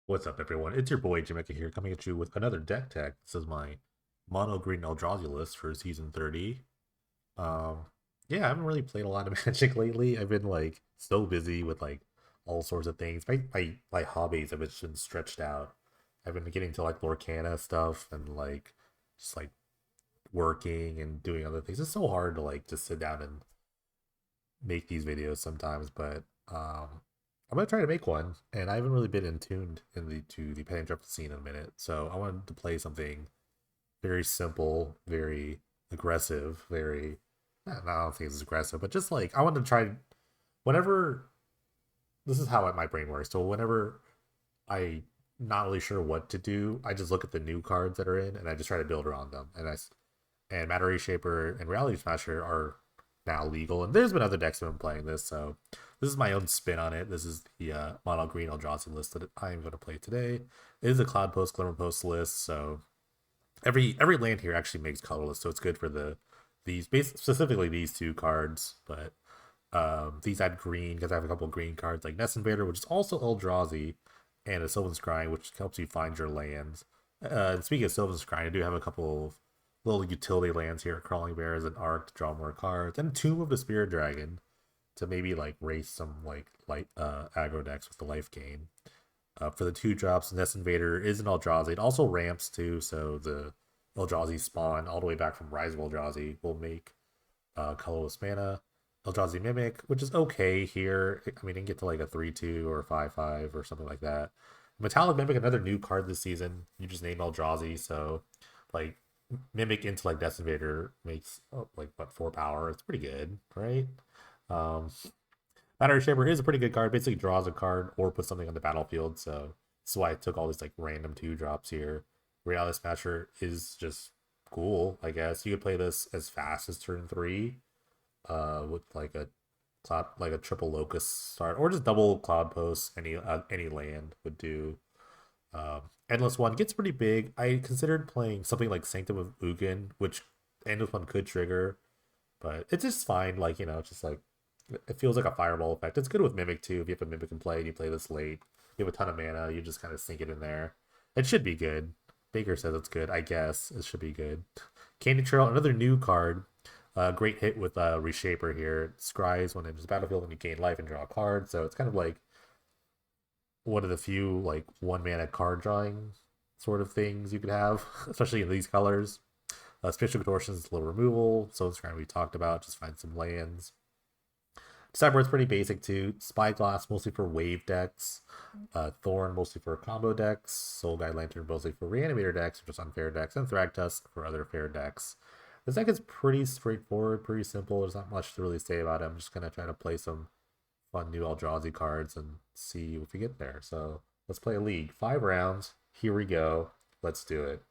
What's up, everyone? It's your boy Jamaica here, coming at you with another deck tech. This is my mono green ELDRAZI list for season 30. Um, yeah, I haven't really played a lot of Magic lately. I've been like so busy with like all sorts of things. My hobbies have just been stretched out. I've been getting to like Lorcana stuff and like just like working and doing other things. It's so hard to like just sit down and make these videos sometimes, but I'm gonna try to make one, and I haven't really been in tuned in the to the pen and drum scene in a minute, so I wanted to play something very simple, very aggressive, very I don't think it's aggressive, but just like I wanted to try whenever this is how my brain works. So whenever I not really sure what to do, I just look at the new cards that are in and I just try to build around them. And Matter Shaper and Reality Smasher are now legal, and there's been other decks that have been playing this, so this is my own spin on it. This is the mono green Eldrazi list that I am going to play today. It is a Cloud Post, Glimmer Post list, so every land here actually makes colorless, so it's good for specifically these two cards, but these add green because I have a couple of green cards like Nest Invader, which is also Eldrazi, and a Sylvan Scrying, which helps you find your lands. And speaking of Sylvan Scrying, I do have a couple of little utility lands here, Crawling Bears and Arc to draw more cards, and Tomb of the Spirit Dragon to maybe like race some like light aggro decks with the life gain. For the 2 drops, Nest Invader is an Eldrazi. It also ramps too, so the Eldrazi spawn all the way back from Rise of Eldrazi will make colorless mana. Eldrazi Mimic, which is okay here. I mean, it can get to like a 3/2 or a 5/5 or something like that. Metallic Mimic, another new card this season. You just name Eldrazi, so like Mimic into like Death Invader makes like what 4 power. It's pretty good, right? Um, Battery Shaper is a pretty good card. Basically draws a card or puts something on the battlefield. So that's why I took all these like random 2 drops here. Reality Smasher is just cool, I guess. You could play this as fast as turn 3, with like a cloud, like a triple locust start, or just double cloud post. Any land would do. Endless One gets pretty big. I considered playing something like Sanctum of Ugin, which Endless One could trigger, but it's just fine. Like it's just like it feels like a fireball effect. It's good with Mimic too. If you have a Mimic in play and you play this late, you have a ton of mana. You just kind of sink it in there. It should be good. Baker says it's good. I guess it should be good. Candy Trail, another new card. Great hit with Reshaper here. It scries when it enters the battlefield and you gain life and draw a card. So it's kind of like one of the few like 1 mana card drawing sort of things you could have, especially in these colors. Spatial Contortions, little removal. So it's kind of we talked about. Just find some lands. Cyber's pretty basic too. Spyglass mostly for wave decks. Thorn mostly for combo decks. Soul Guide Lantern mostly for reanimator decks, or just unfair decks, and Thragtusk for other fair decks. This deck is pretty straightforward, pretty simple. There's not much to really say about it. I'm just gonna try to play some fun new Eldrazi cards and see if we get there. So let's play a league. 5 rounds. Here we go. Let's do it.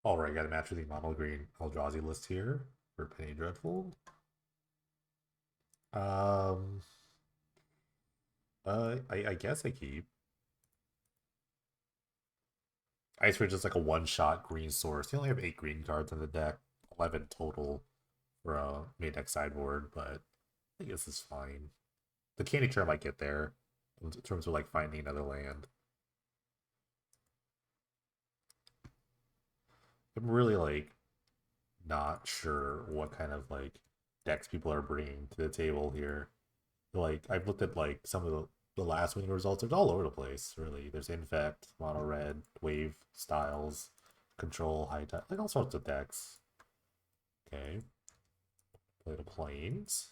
All right, got a match with the mono green Eldrazi list here for Penny Dreadful. Um, I guess I keep. Ice Ridge is like a one-shot green source. You only have 8 green cards in the deck, 11 total for a main deck sideboard, but I guess it's fine. The Candy Charm might get there in terms of like finding another land. I'm really like not sure what kind of like decks people are bringing to the table here. Like I've looked at like some of the last winning results. It's all over the place, really. There's Infect, Mono Red, Wave Styles, Control, High Tide, like all sorts of decks. Okay, play the Plains.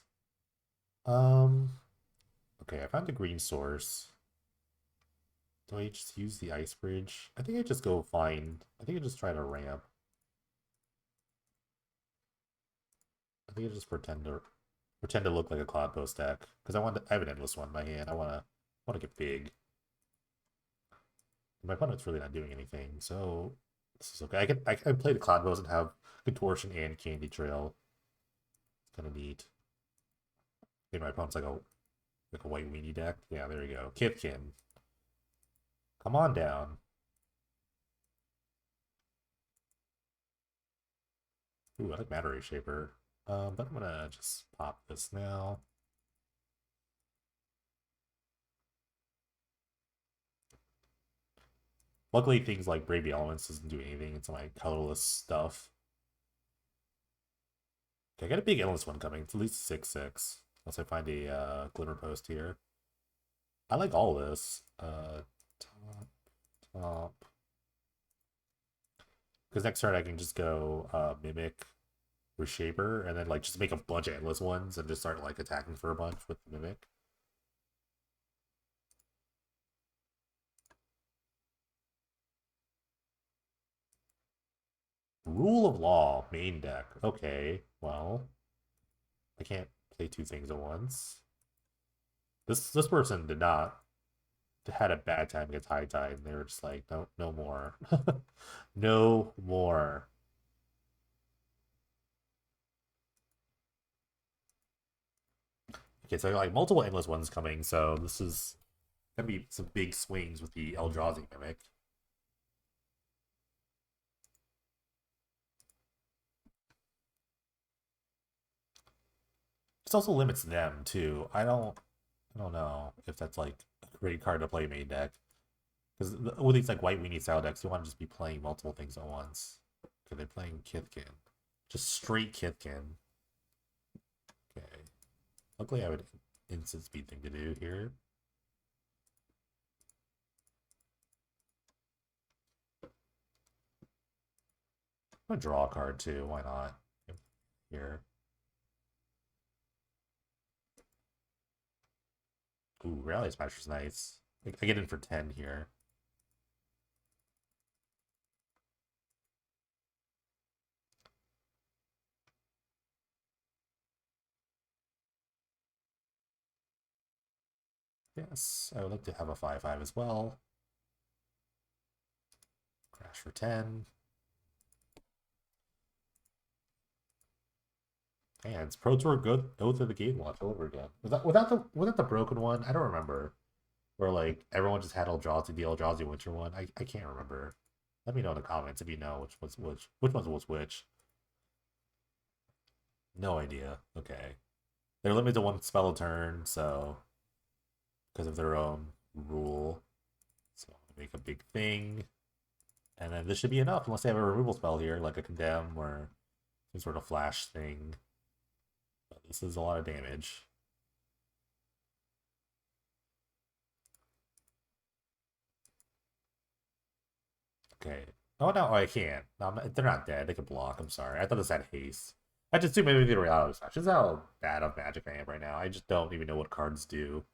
Um, okay, I found a green source. Do I just use the Ice Bridge? I think I just go find. I think I just try to ramp. I think I just pretend to look like a Cloud Post deck because I have an endless one in my hand. I want to get big. My opponent's really not doing anything, so this is okay. I can play the Cloud Post and have Contortion and Candy Trail. It's kind of neat. Maybe my opponent's like a white weenie deck. Yeah, there you go. Kithkin, come on down. Ooh, I like Matter Shaper. But I'm gonna just pop this now. Luckily, things like Brave the Elements doesn't do anything. It's my colorless stuff. Okay, I got a big endless one coming. It's at least 6/6. Unless I find a glimmer post here. I like all this. Top. Because next turn I can just go Mimic, Reshaper, and then like just make a bunch of endless ones and just start like attacking for a bunch with the Mimic. Rule of Law, main deck. Okay, well, I can't play two things at once. This person did not had a bad time against High Tide, and they were just like, no more, no more. Okay, so like multiple endless ones coming, so this is gonna be some big swings with the Eldrazi Mimic. This also limits them too. I don't know if that's like a great card to play main deck. Because with these like white weenie style decks, you want to just be playing multiple things at once. Okay, they're playing Kithkin. Just straight Kithkin. Okay. Luckily I have an instant speed thing to do here. I'm gonna draw a card too, why not? Here. Ooh, Rally Smasher's nice. I get in for 10 here. Yes, I would like to have a 5/5 as well. Crash for 10. And it's Pro Tour good Oath of the Game Watch over again. Was that the broken one? I don't remember. Where like everyone just had Eldrazi, the Eldrazi Winter one. I can't remember. Let me know in the comments if you know which ones was which. No idea. Okay. They're limited to one spell a turn, so because of their own rule. So make a big thing. And then this should be enough, unless they have a removal spell here, like a condemn or some sort of flash thing. But this is a lot of damage. Okay. Oh no, I can't. No, they're not dead. They can block. I'm sorry. I thought this had haste. I just assumed maybe they were out of Smash. This is how bad of Magic I am right now. I just don't even know what cards do.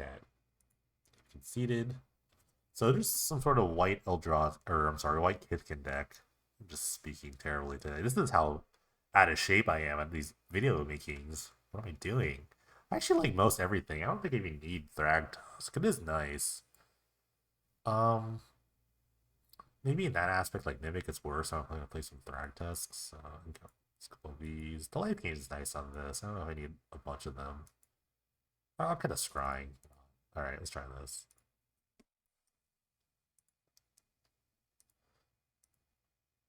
Okay. Conceded. So there's some sort of white Eldrazi, or I'm sorry, white Kithkin deck. I'm just speaking terribly today. This is how out of shape I am at these video makings. What am I doing? I actually like most everything. I don't think I even need Thragtusk. It is nice. Um, Maybe in that aspect, like Mimic is worse. I'm gonna play some Thragtusks. A couple of these. The life gain is nice on this. I don't know if I need a bunch of them. I'm kind of scrying. All right, let's try this.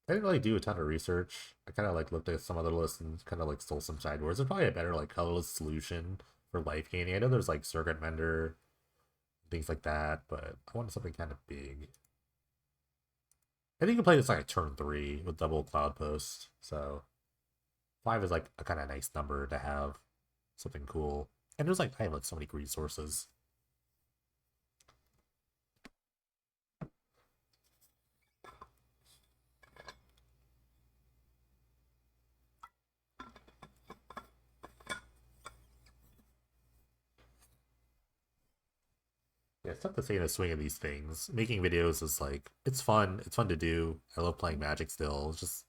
I didn't really do a ton of research. I kind of like looked at some other lists and kind of like stole some sideboards. There's probably a better like colorless solution for life gaining. I know there's like Circuit Mender, things like that, but I wanted something kind of big. I think you can play this like a turn 3 with double Cloud Post. So 5 is like a kind of nice number to have. Something cool. And there's like I have like so many resources. Yeah, it's tough to say in the swing of these things. Making videos is like it's fun. It's fun to do. I love playing Magic still. It's just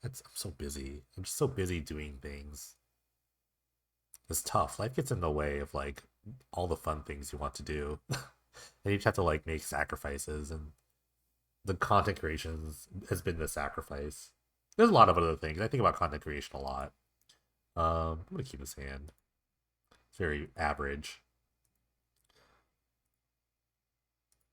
I'm so busy. I'm just so busy doing things. It's tough. Life gets in the way of like all the fun things you want to do. And you just have to like make sacrifices, and the content creation has been the sacrifice. There's a lot of other things. I think about content creation a lot. I'm gonna keep his hand. It's very average.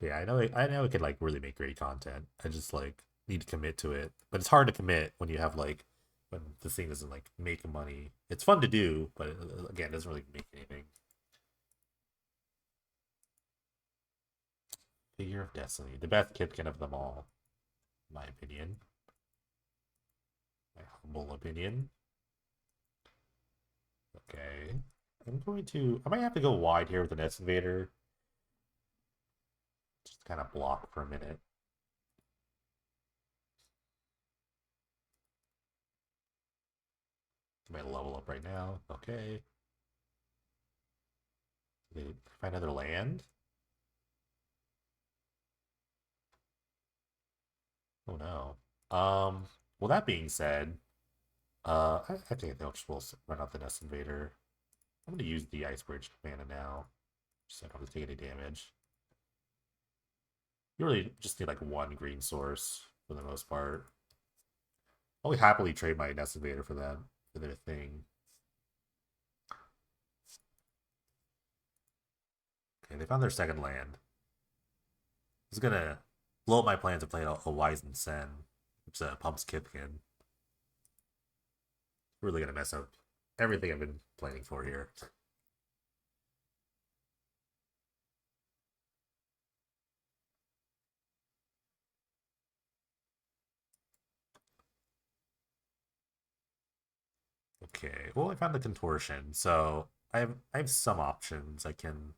Yeah, I know it could like really make great content. I just like need to commit to it. But it's hard to commit when you have like when this thing doesn't like make money. It's fun to do, but again, it doesn't really make anything. Figure of Destiny, the best Kithkin of them all, in my opinion. My humble opinion. Okay. I might have to go wide here with the Nest Invader. Just kind of block for a minute. I might level up right now. Okay. They find another land? Oh no. Well, that being said, I think they'll just will run out the Nest Invader. I'm gonna use the Ice Bridge mana now, so I don't have to take any damage. You really just need like one green source for the most part. I'll happily trade my Nest Invader for them for their thing. Okay, they found their second land. It's gonna blow up my plan to play a Wizened Sen, which pumps Kithkin. Really gonna mess up everything I've been planning for here. Okay, well I found the contortion, so I have some options. I can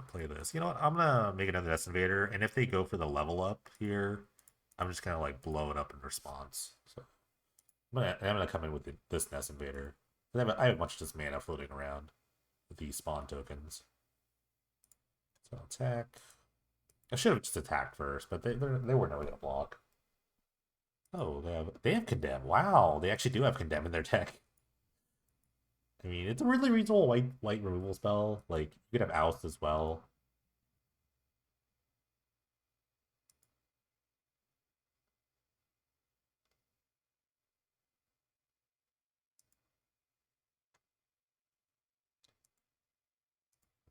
play this. You know what? I'm gonna make another Nest Invader, and if they go for the level up here, I'm just gonna like blow it up in response. So I'm gonna come in with this Nest Invader. I have much of this mana floating around with these spawn tokens. So attack. I should have just attacked first, but they weren't really gonna block. Oh, they have Condemn. Wow, they actually do have Condemn in their deck. I mean, it's a really reasonable white removal spell. Like you could have Oust as well.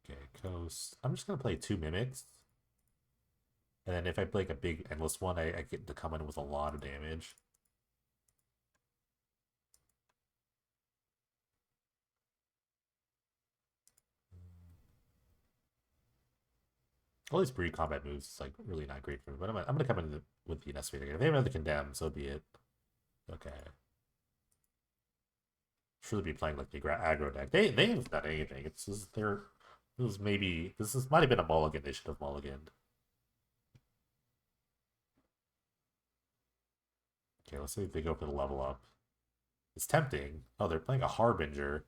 Okay, Coast. I'm just gonna play two Mimics. And then if I play like a big endless one, I get to come in with a lot of damage. All these pre-combat moves is like really not great for me, but I'm gonna come in with the Nest Invader. If they have another Condemn, so be it. Okay. Should be playing like the aggro deck. They haven't done anything. It's just might have been a mulligan they should have mulliganed. Okay, let's see if they go for the level up. It's tempting. Oh, they're playing a Harbinger.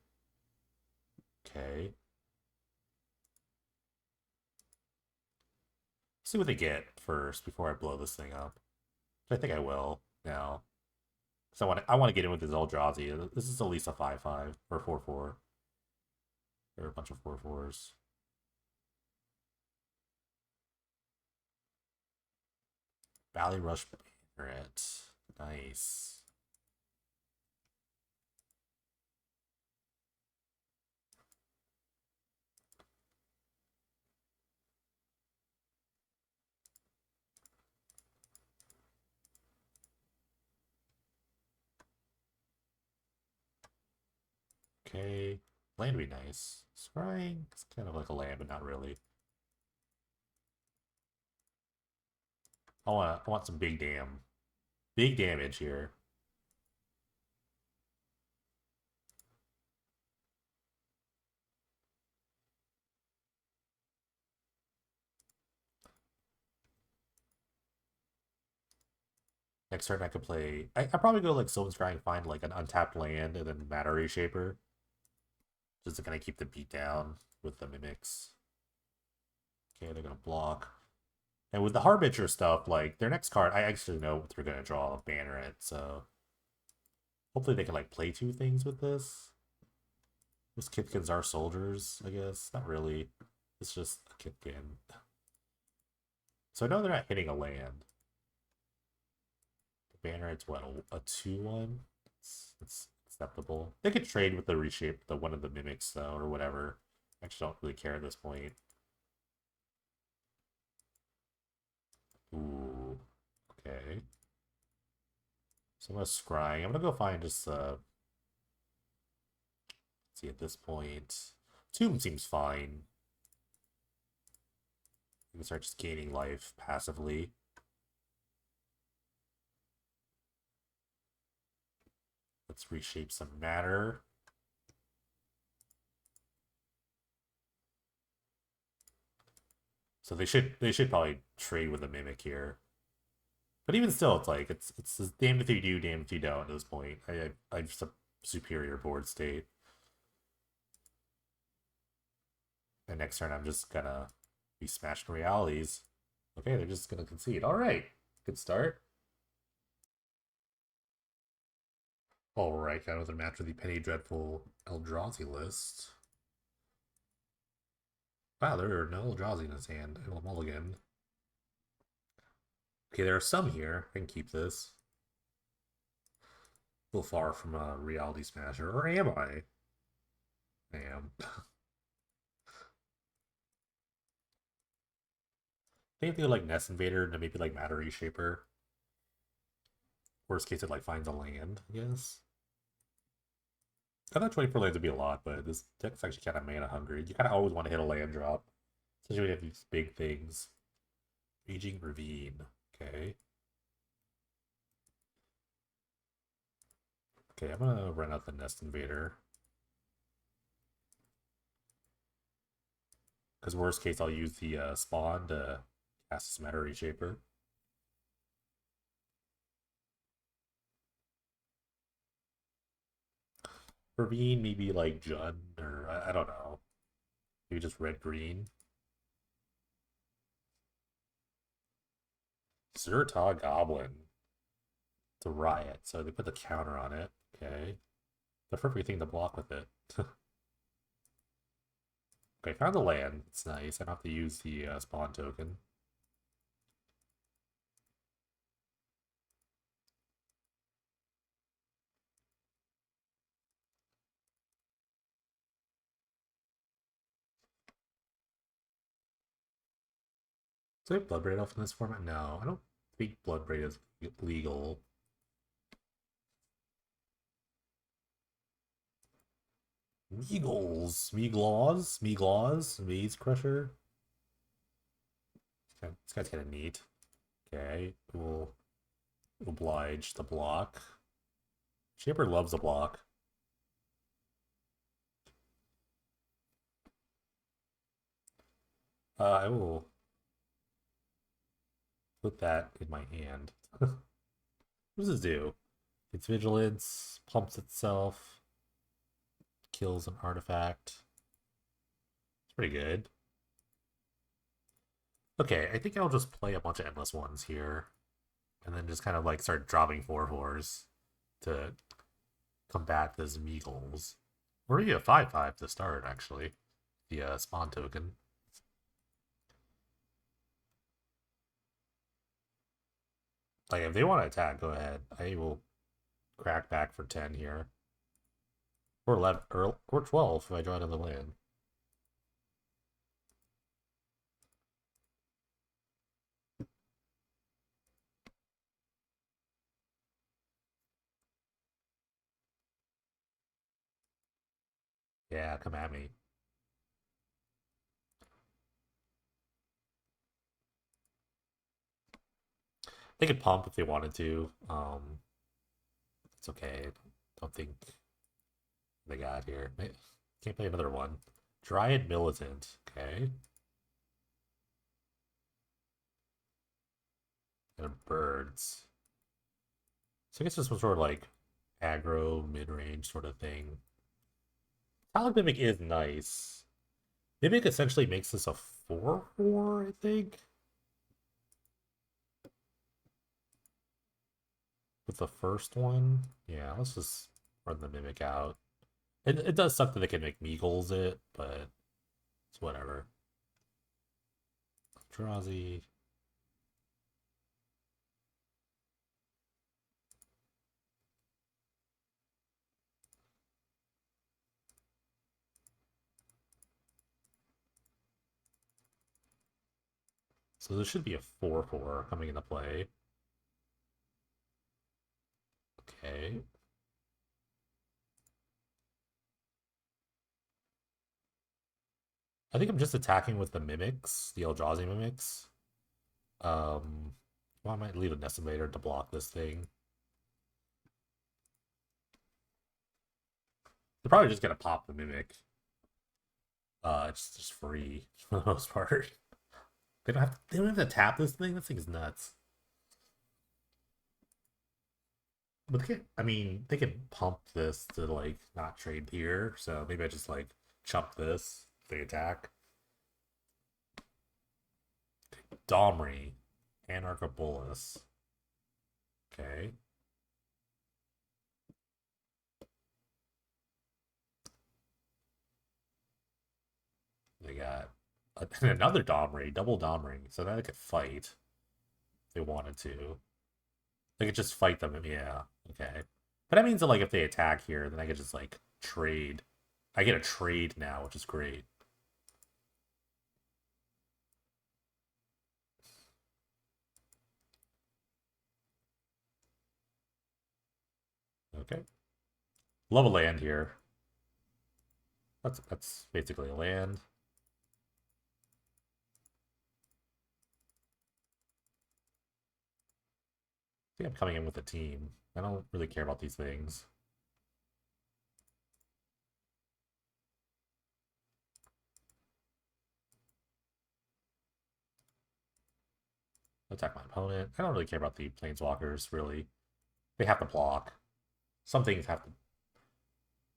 Okay. See what they get first before I blow this thing up. I think I will now. So I want to get in with this ELDRAZI. This is at least a 5/5 or 4/4. There are a bunch of 4/4s. Valley Rush Banneret. Nice. Okay. Land would be nice. Scrying. It's kind of like a land, but not really. I want some big damage here. Next turn I could play. I probably go like Sylvan Scrying, find like an untapped land, and then Matter Reshaper. Just to kind of keep the beat down with the mimics. Okay, they're gonna block. And with the Harbinger stuff, like their next card, I actually know what they're gonna draw a Banneret, so hopefully they can like play two things with this. Those Kithkins are soldiers, I guess. Not really. It's just a Kithkin. So I know they're not hitting a land. The Banneret's what, a 2/1? It's acceptable. They could trade with the reshape, the one of the mimics though, or whatever. I actually don't really care at this point. Ooh. Okay. So I'm gonna scrying. I'm gonna go find just let's see at this point. Tomb seems fine. You can start just gaining life passively. Let's reshape some matter. So they should probably trade with a mimic here. But even still, it's like it's damned if you do, damned if you don't at this point. I'm just a superior board state. And next turn I'm just gonna be smashing realities. Okay, they're just gonna concede. Alright. Good start. Alright, got another match with the Penny Dreadful ELDRAZI list. Wow, there are no ELDRAZI in his hand. I will mulligan. Okay, there are some here. I can keep this. A little far from a Reality Smasher. Or am I? I am. I think they like Nest Invader and maybe like Matter Reshaper. Worst case, it like finds a land, I guess. I thought 24 lands would be a lot, but this deck's actually kind of mana hungry. You kind of always want to hit a land drop, especially when you have these big things. Raging Ravine. Okay. Okay, I'm gonna run out the Nest Invader. Because worst case, I'll use the spawn to cast this Matter Reshaper. Ravine, maybe like Jund, or I don't know. Maybe just red-green. Zerta Goblin. It's a riot, so they put the counter on it. Okay. The perfect thing to block with it. Okay, found the land. It's nice. I don't have to use the spawn token. So I have Bloodbraid Elf in this format? No, I don't think Bloodbraid is legal. Meagles, Meaglaws, Maze Crusher. This guy's kind of neat. Okay, we'll oblige the block. Shaper loves a block. I will put that in my hand. What does this do? It's vigilance, pumps itself, kills an artifact. It's pretty good. Okay, I think I'll just play a bunch of endless ones here. And then just kind of like start dropping 4/4s to combat the Meagles. Or maybe a 5/5 to start, actually. The spawn token. Like, if they want to attack, go ahead. I will crack back for 10 here. Or 11, or 12 if I draw another land. Yeah, come at me. They could pump if they wanted to. It's okay. Don't think they got here. Can't play another one. Dryad Militant. Okay. And birds. So I guess this was sort of like aggro, mid-range sort of thing. Talent Mimic is nice. Mimic essentially makes this a 4/4, I think. With the first one. Yeah, let's just run the Mimic out. It does suck that they can make Meagles it, but it's whatever. Eldrazi. So there should be a 4/4 coming into play. Okay. I think I'm just attacking with the mimics, the Eldrazi mimics. Well, I might leave a Decimator to block this thing. They're probably just gonna pop the mimic. It's just free for the most part. They don't have to tap this thing. This thing is nuts. But they can, I mean, they can pump this to like not trade here. So maybe I just like chump this. They attack. Domri, Anarchobolus. Okay. They got another Domri, double Domri. So now they could fight if they wanted to. They could just fight them. Yeah. Okay. But that means that like if they attack here, then I could just like trade. I get a trade now, which is great. Okay. Love a land here. That's basically a land. I think I'm coming in with a team. I don't really care about these things. Attack my opponent. I don't really care about the planeswalkers, really. They have to block. Some things have to.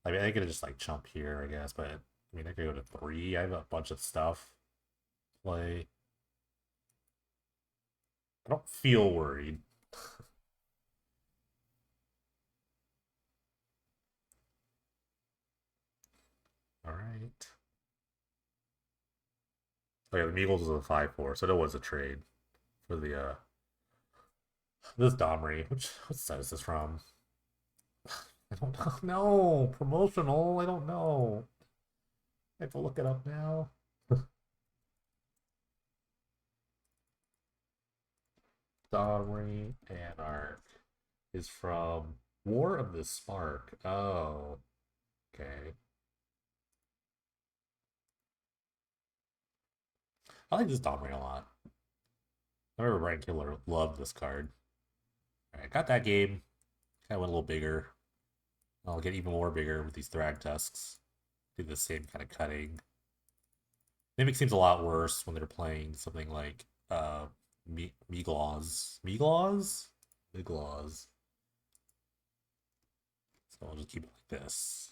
I mean, I could just like jump here, I guess, but I mean, I could go to 3. I have a bunch of stuff to play. I don't feel worried. All right. Oh yeah, the Meagles was a 5/4, so it was a trade for the this Domri. What set is this from? I don't know. No, promotional. I don't know. I have to look it up now. Domri Anarch is from War of the Spark. Oh, okay. I like this Domri a lot. I remember Brian Killer loved this card. Alright, got that game. Kind of went a little bigger. I'll get even more bigger with these Thrag Tusks. Do the same kind of cutting. Mimic seems a lot worse when they're playing something like Meaglaws. Meaglaws? Meaglaws. So I'll just keep it like this.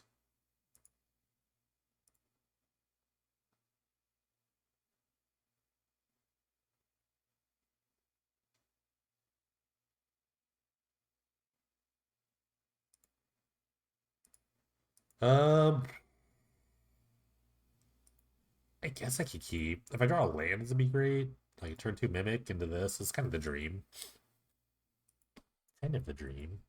Um, I guess I could keep. If I draw a land, this would be great. Like turn 2 Mimic into this. It's kind of the dream. Kind of the dream.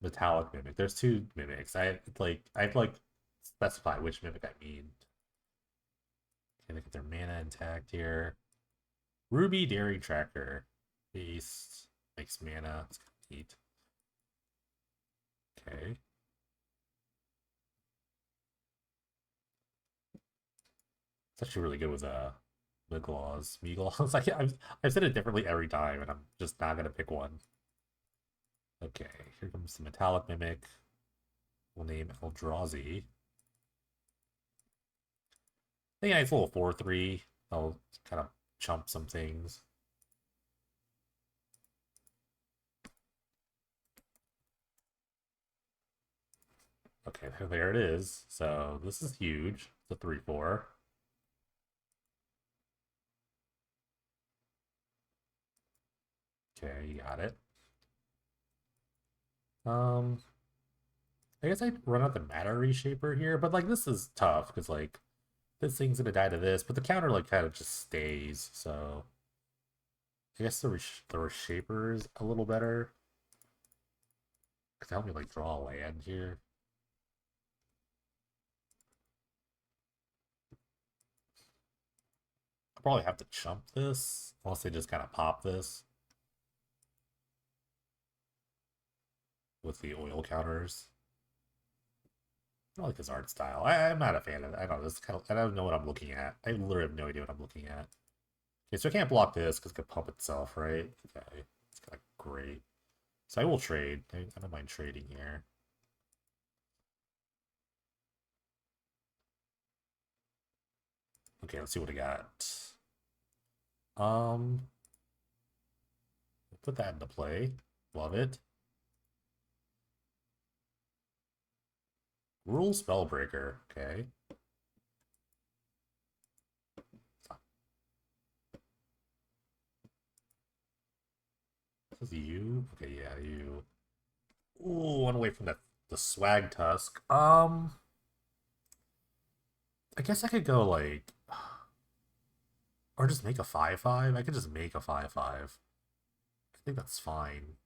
Metallic Mimic. There's 2 Mimics. I have like specify which Mimic I mean. Okay, look at their mana intact here. Ruby Daring Tracker. Beast. Makes mana. It's kind of neat. Okay. It's actually really good with Meaglaws. Meaglaws. I've said it differently every time, and I'm just not gonna pick one. Okay, here comes the Metallic Mimic. We'll name Eldrazi. I think nice little 4/3. I'll kind of chump some things. Okay, there it is. So this is huge. It's a 3/4. Okay, you got it. I guess I'd run out the Matter Reshaper here, but like this is tough because like this thing's gonna die to this, but the counter like kind of just stays. So I guess the Reshaper is a little better. Could help me like draw a land here. I'll probably have to chump this, unless they just kind of pop this with the oil counters. I like this art style. I'm not a fan of it. I know this kind of. I don't know what I'm looking at. I literally have no idea what I'm looking at. Okay, so I can't block this because it could pump itself, right? Okay, it's kind of great. So I will trade. I don't mind trading here. Okay, let's see what I got. Um, put that into play. Love it. Gruul Spellbreaker. Okay. This is you. Okay, yeah, you. Ooh, one away from the swag tusk. I guess I could go like, or just make a 5/5. I could just make a 5/5. I think that's fine.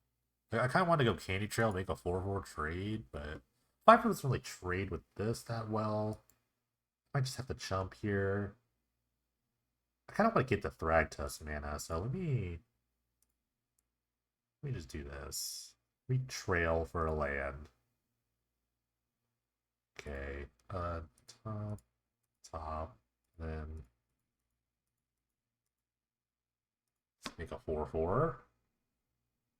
I kind of want to go Candy Trail, make a 4/4 trade, but 5 doesn't really trade with this that well. I might just have to chump here. I kind of want to get the Thragtusk mana, so let me just do this. We trail for a land. Okay, top, then let's make a 4/4.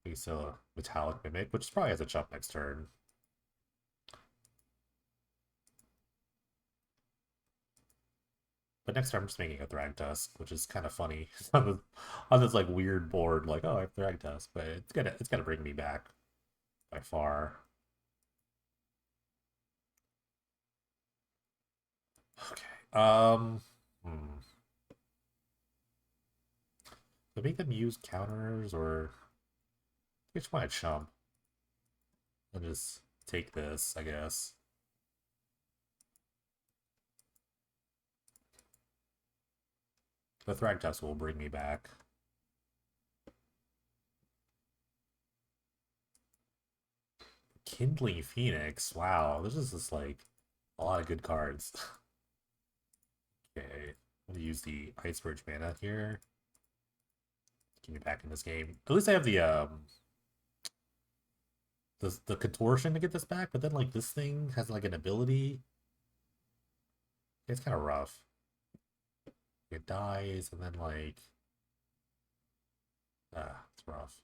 Okay, so Metallic Mimic, which probably has a chump next turn. But next time I'm just making a Thragtusk, which is kind of funny on this like weird board. Like, oh, I have Thragtusk, but it's gonna bring me back by far. Okay. To make them use counters, or I just want to chump and just take this, I guess. The Thragtusk will bring me back. Kindling Phoenix. Wow, this is just like a lot of good cards. Okay, I'm gonna use the Ice Bridge mana here. Get me back in this game. At least I have the contortion to get this back, but then like this thing has like an ability. It's kind of rough. It dies, and then like it's rough.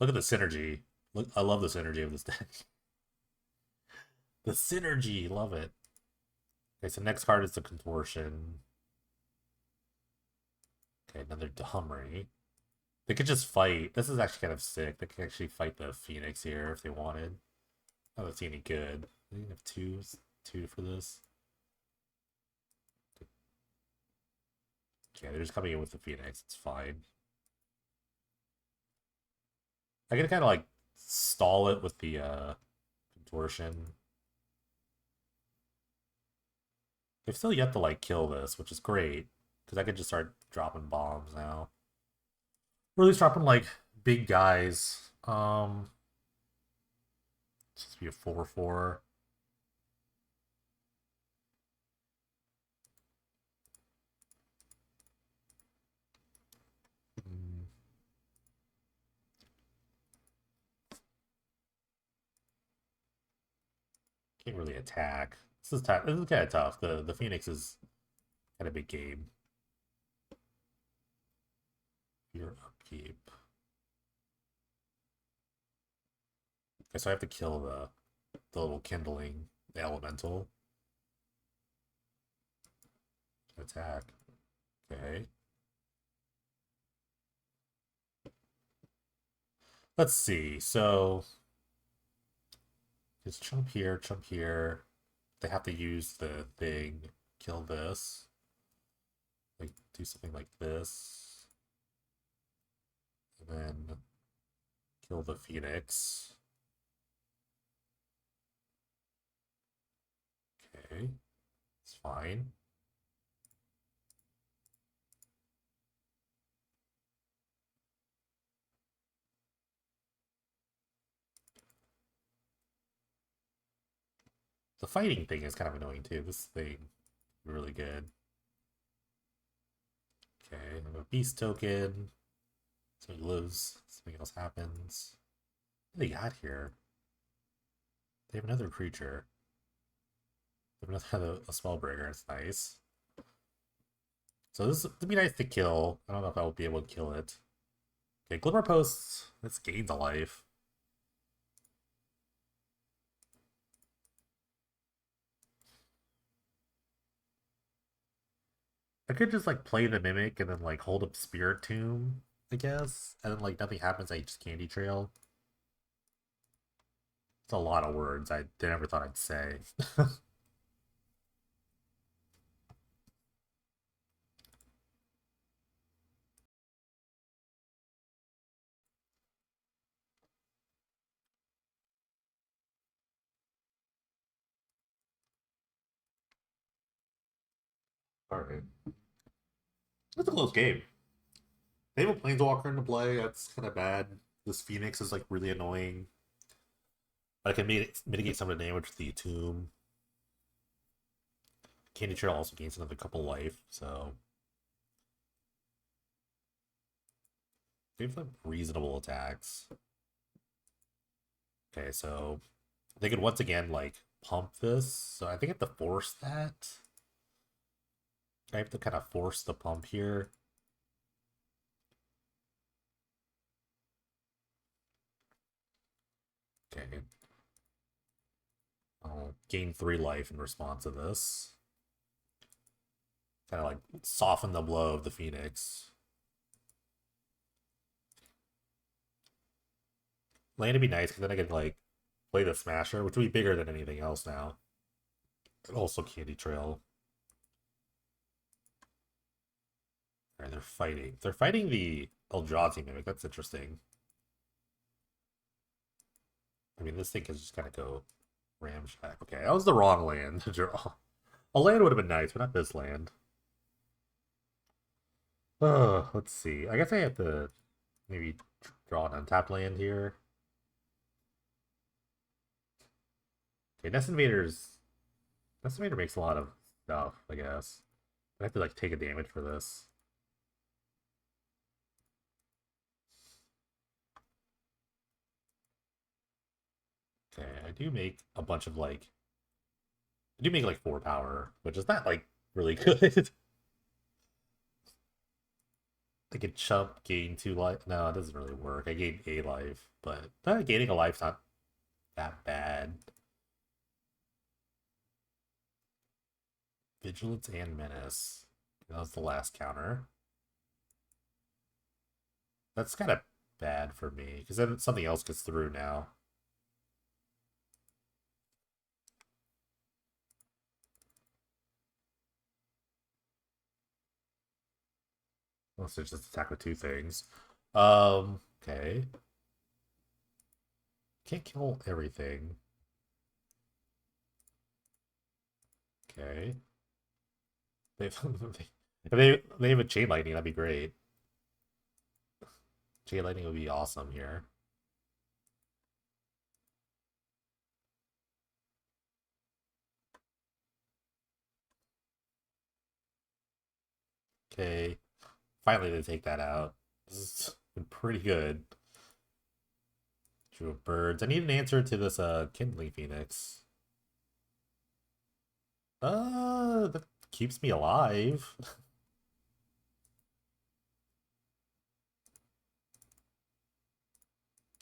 Look at the synergy. Look, I love the synergy of this deck. The synergy, love it. Okay, so next card is the contortion. Okay, another Domri. They could just fight. This is actually kind of sick. They could actually fight the Phoenix here if they wanted. I don't see any good. They have two for this. Okay, they're just coming in with the Phoenix. It's fine. I can kind of like stall it with the contortion. They've still yet to like kill this, which is great because I could just start dropping bombs now. Or at least dropping like big guys. It's supposed to be a 4/4. Mm, can't really attack. This is tough. This is kind of tough. The Phoenix is kind of big game. Your upkeep. Okay, so I have to kill the little kindling, the elemental. Attack. Okay. Let's see. So just chump here, chump here. They have to use the thing, kill this. Like do something like this. And then kill the Phoenix. Okay. It's fine. The fighting thing is kind of annoying too. This thing really good. Okay, I have a beast token. So he lives, something else happens. What do they got here? They have another creature. They have another a spellbreaker, it's nice. So this would be nice to kill. I don't know if I will be able to kill it. Okay, Glimmer Posts. This gains a life. I could just like play the Mimic and then like hold up Spirit Tomb, I guess. And then like nothing happens, I just Candy Trail. It's a lot of words I never thought I'd say. Alright. It's a close game. They have a Planeswalker into play, that's kind of bad. This Phoenix is like really annoying. But I can mitigate some of the damage with the Tomb. Candy Trail also gains another couple life, so we have like reasonable attacks. Okay, so they could once again like pump this. So I think I have to force that. I have to kind of force the pump here. Okay. I'll gain 3 life in response to this. Kind of like soften the blow of the Phoenix. Land would be nice because then I could like play the Smasher, which would be bigger than anything else now. And also Candy Trail. Alright, they're fighting. They're fighting the ELDRAZI Mimic. That's interesting. I mean, this thing can just kind of go ramshack. Okay, that was the wrong land to draw. A land would have been nice, but not this land. Let's see. I guess I have to maybe draw an untapped land here. Okay, Nest Invader makes a lot of stuff, I guess. I have to like take a damage for this. Okay, I do make a bunch of like I do make like 4 power, which is not like really good. I could chump, gain 2 life. No, it doesn't really work. I gain a life, but gaining a life's not that bad. Vigilance and Menace. That was the last counter. That's kind of bad for me, because then something else gets through now. Unless there's just attack with 2 things. Okay. Can't kill everything. Okay. If they have a Chain Lightning, that'd be great. Chain Lightning would be awesome here. Okay. Finally, they take that out. This has been pretty good. Drew of Birds. I need an answer to this Kindling Phoenix. That keeps me alive.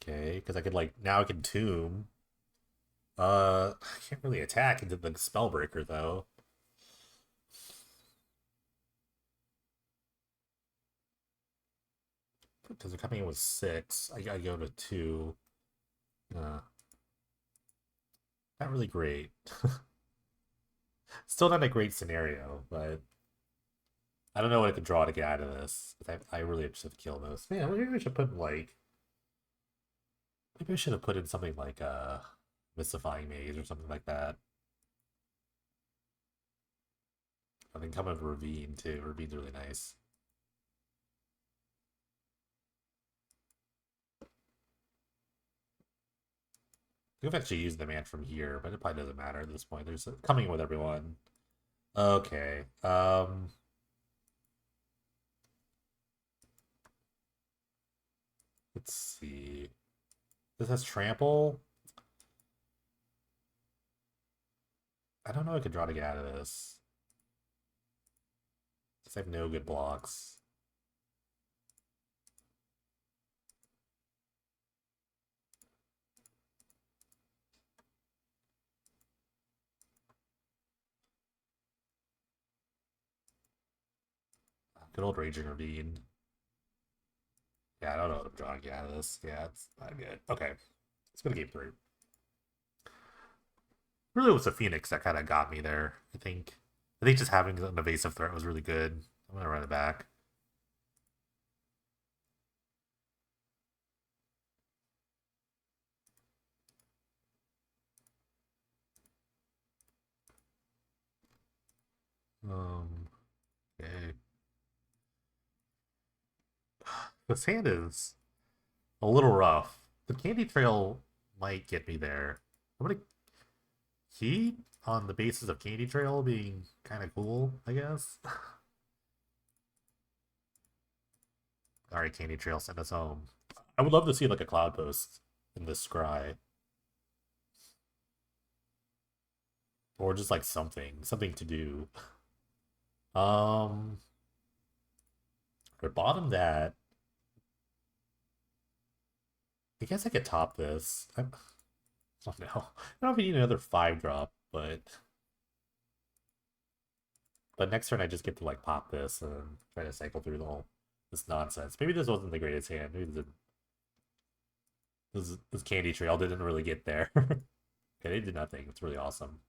Okay, because I could like now I can tomb. I can't really attack into the Spellbreaker though. Because they're coming in with 6. I gotta go to 2. Not really great. Still not a great scenario, but I don't know what I could draw to get out of this. I really just have to kill this. Man, maybe we should put like maybe I should have put in something like Mystifying Maze or something like that. I think come with Ravine too. Ravine's really nice. We've actually used the man from here, but it probably doesn't matter at this point. There's coming with everyone. Okay. Let's see. This has trample. I don't know what I could draw to get out of this. Because I have no good blocks. Good old Raging Ravine. Yeah, I don't know what I'm drawing out of this. Yeah, it's not good. Okay, let's go to game 3. Really, it was the Phoenix that kind of got me there. I think just having an evasive threat was really good. I'm gonna run it back. Okay. This hand is a little rough. The Candy Trail might get me there. I'm gonna key on the basis of Candy Trail being kind of cool, I guess. Alright, Candy Trail, send us home. I would love to see like a cloud post in this scry. Or just like something to do. Or bottom that. I guess I could top this. Oh no. I don't know if we need another 5-drop, but next turn I just get to like pop this and try to cycle through this nonsense. Maybe this wasn't the greatest hand. Maybe this Candy Trail didn't really get there. Okay, they did nothing. It's really awesome.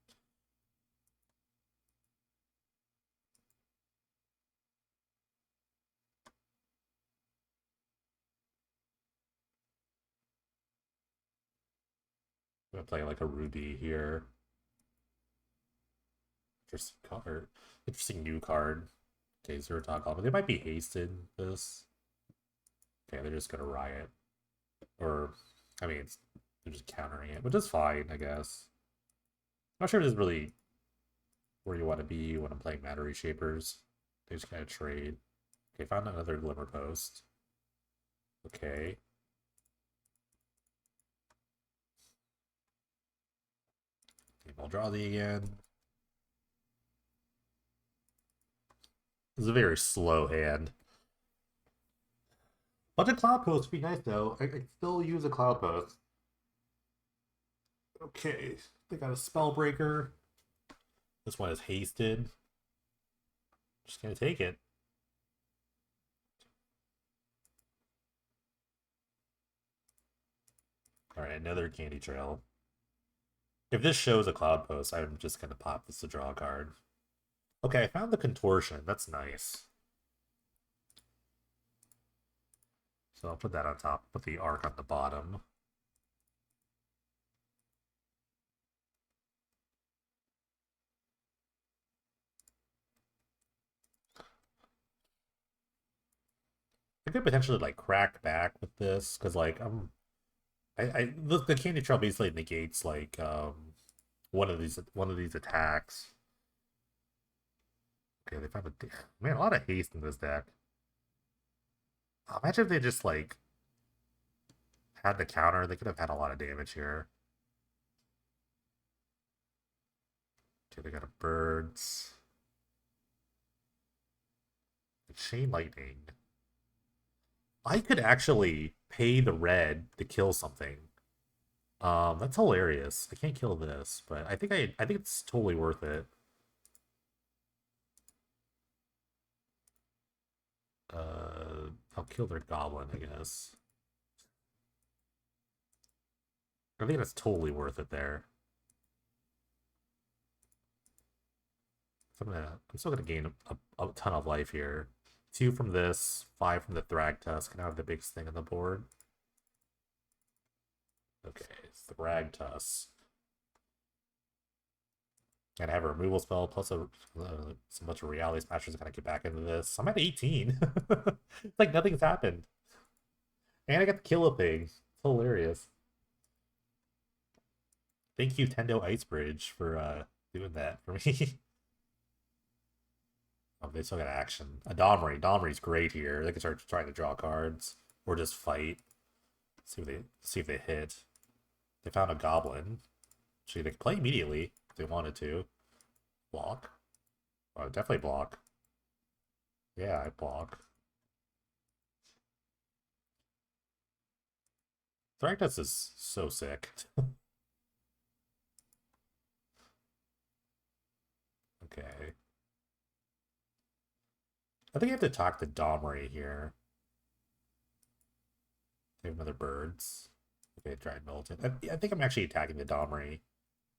I'm gonna play like a Ruby here. Interesting card. Interesting new card. Okay, zero talk off. They might be hasted this. Okay, they're just gonna riot. Or I mean they're just countering it, which is fine, I guess. Not sure if this is really where you want to be when I'm playing Matter Reshapers. They just kind of trade. Okay, found another Glimmer Post. Okay. ELDRAZI again. This is a very slow hand. Bunch of Cloud Posts would be nice though. I still use a Cloud Post. Okay, they got a Spellbreaker. This one is hasted. Just gonna take it. Alright, another Candy Trail. If this shows a Cloud Post, I'm just gonna pop this to draw a card. Okay, I found the Contortion. That's nice. So I'll put that on top, put the Arc on the bottom. I could potentially like crack back with this because like the Candy Trail basically negates like one of these attacks. Okay, they found a lot of haste in this deck. Imagine if they just like had the counter, they could have had a lot of damage here. Okay, they got a birds. Chain lightning. I could actually pay the red to kill something. That's hilarious. I can't kill this, but I think it's totally worth it. I'll kill their goblin, I guess. I think that's totally worth it there. So I'm still gonna gain a ton of life here. 2 from this, 5 from the Thragtusk, and I have the biggest thing on the board. Okay, it's Thragtusk. And I have a removal spell plus a bunch of reality smashers to kind of get back into this. I'm at 18. It's like nothing's happened. And I got to kill a pig. It's hilarious. Thank you, Tendo Icebridge, for doing that for me. Oh, they still got action. A Domri. Domri's great here. They can start trying to draw cards or just fight. See if they hit. They found a goblin. Actually, they can play immediately if they wanted to. Block. Oh, definitely block. Yeah, I block. Thragtus is so sick. Okay. I think I have to talk to Domri here. They have another birds. Okay, Giant Militant. I think I'm actually attacking the Domri.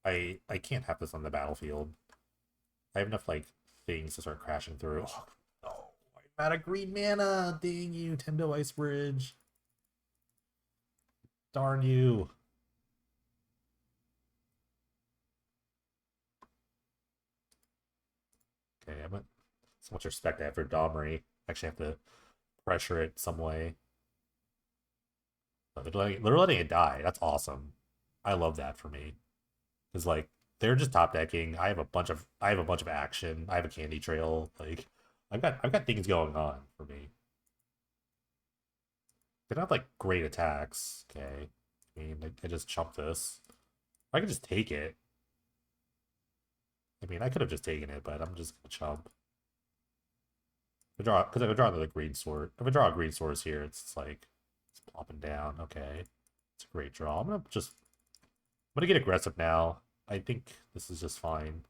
I can't have this on the battlefield. I have enough, like, things to start crashing through. Oh, no. I'm out of green mana. Dang you, Tendo Ice Bridge. Darn you. Okay, I'm so much respect I have for Domri. Actually have to pressure it some way. But they're letting it die. That's awesome. I love that for me. Because like they're just top decking. I have a bunch of action. I have a candy trail. Like I've got things going on for me. They don't have like great attacks. Okay. I mean I just chump this. I could just take it. I mean I could have just taken it, but I'm just gonna chump. Because if I draw another green sword. If I draw a green source here, it's like it's plopping down. Okay. It's a great draw. I'm gonna get aggressive now. I think this is just fine.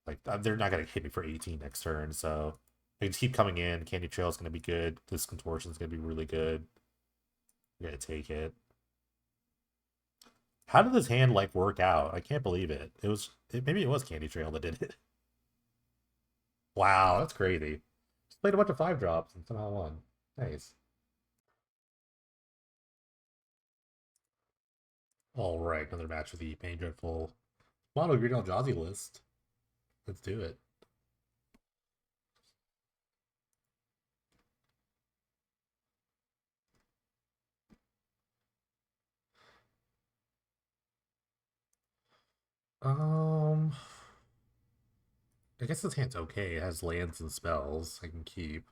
Like they're not gonna hit me for 18 next turn, so I can just keep coming in. Candy Trail is gonna be good. This contortion is gonna be really good. I'm gonna take it. How did this hand like work out? I can't believe it. Maybe it was Candy Trail that did it. Wow, that's crazy. Just played a bunch of 5-drops and somehow won. Nice. All right, another match with the Pain Dreadful Mono Green Eldrazi list. Let's do it. Um, I guess this hand's okay. It has lands and spells I can keep.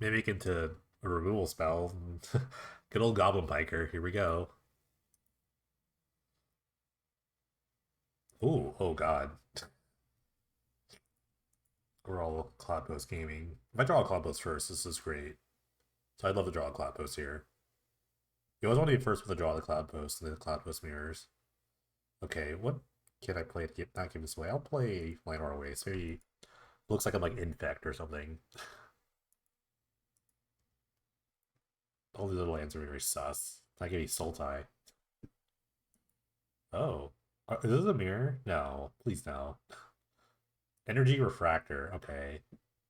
Maybe into a removal spell. Good old Goblin Piker. Here we go. Ooh, oh god. We're all Cloudpost gaming. If I draw a Cloudpost first, this is great. So I'd love to draw a Cloudpost here. You always want to be first with the draw the Cloudpost and then the Cloudpost mirrors. Okay, what can I play to not give this away? I'll play Llanowar Waste. Maybe looks like I'm like Infect or something. All these other lands are very sus. Can I give you Sultai? Oh. Is this a mirror? No. Please no. Energy Refractor. Okay.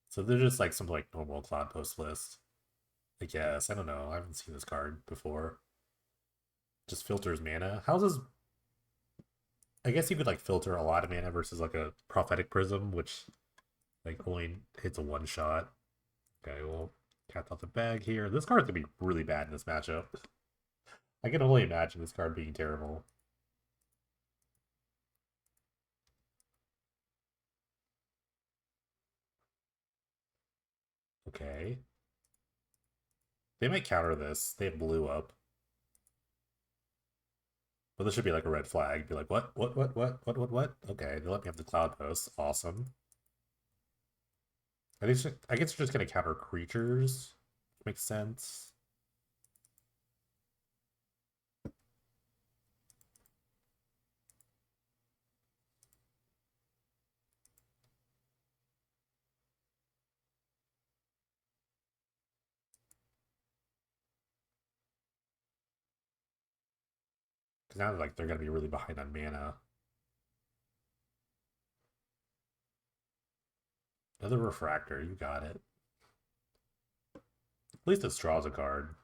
So they're just like some like normal Cloudpost list. I guess. I don't know. I haven't seen this card before. Just filters mana. How's this? I guess you could like filter a lot of mana versus like a Prophetic Prism, which like only hits a one shot. Okay, well, cat out the bag here. This card's gonna be really bad in this matchup. I can only imagine this card being terrible. Okay. They might counter this. They have blue up. But this should be like a red flag. Be like, what? Okay, they let me have the Cloud Post. Awesome. I guess they're just gonna counter creatures. Makes sense. Because now like they're gonna be really behind on mana. Another refractor, you got it. At least it draws a card.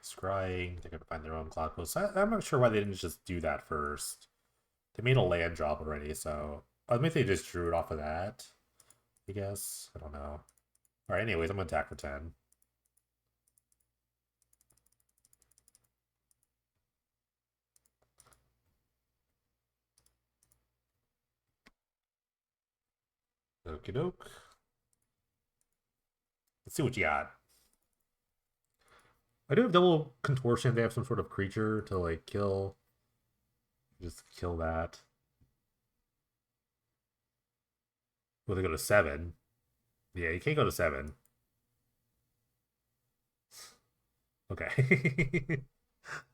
Scrying, they're gonna find their own Cloud Post. I'm not sure why they didn't just do that first. They made a land drop already, so I think they just drew it off of that. I guess. I don't know. Alright, anyways, I'm gonna attack for 10. Okie doke. Let's see what you got. I do have double contortion. They have some sort of creature to like kill. Just kill that. Will they go to 7? Yeah, you can't go to 7. Okay.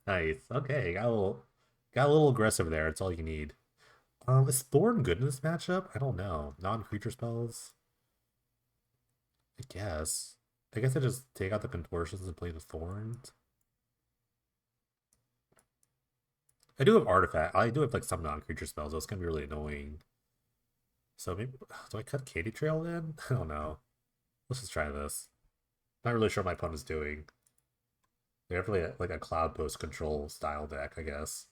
Nice. Okay, got a little aggressive there. It's all you need. Is Thorn good in this matchup? I don't know. Non-creature spells? I guess. I guess I just take out the contortions and play the thorns. I do have artifact. I do have like some non-creature spells, so it's gonna be really annoying. So maybe do I cut Katie Trail then? I don't know. Let's just try this. Not really sure what my opponent's doing. They're definitely like a cloud post control style deck, I guess.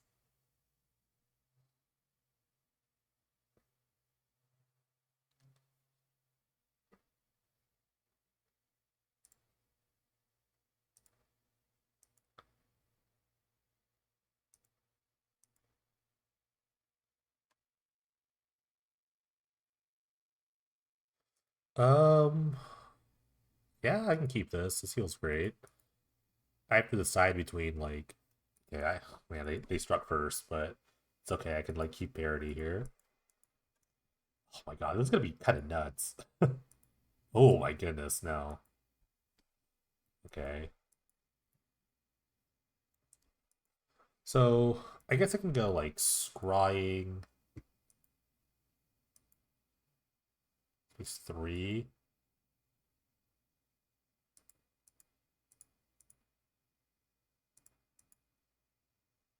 Um, yeah, I can keep this. This feels great. I have to decide between like, yeah, man, they struck first, but it's okay. I can like keep parity here. Oh my god, this is gonna be kind of nuts. Oh my goodness, no. Okay. So I guess I can go like scrying. These 3.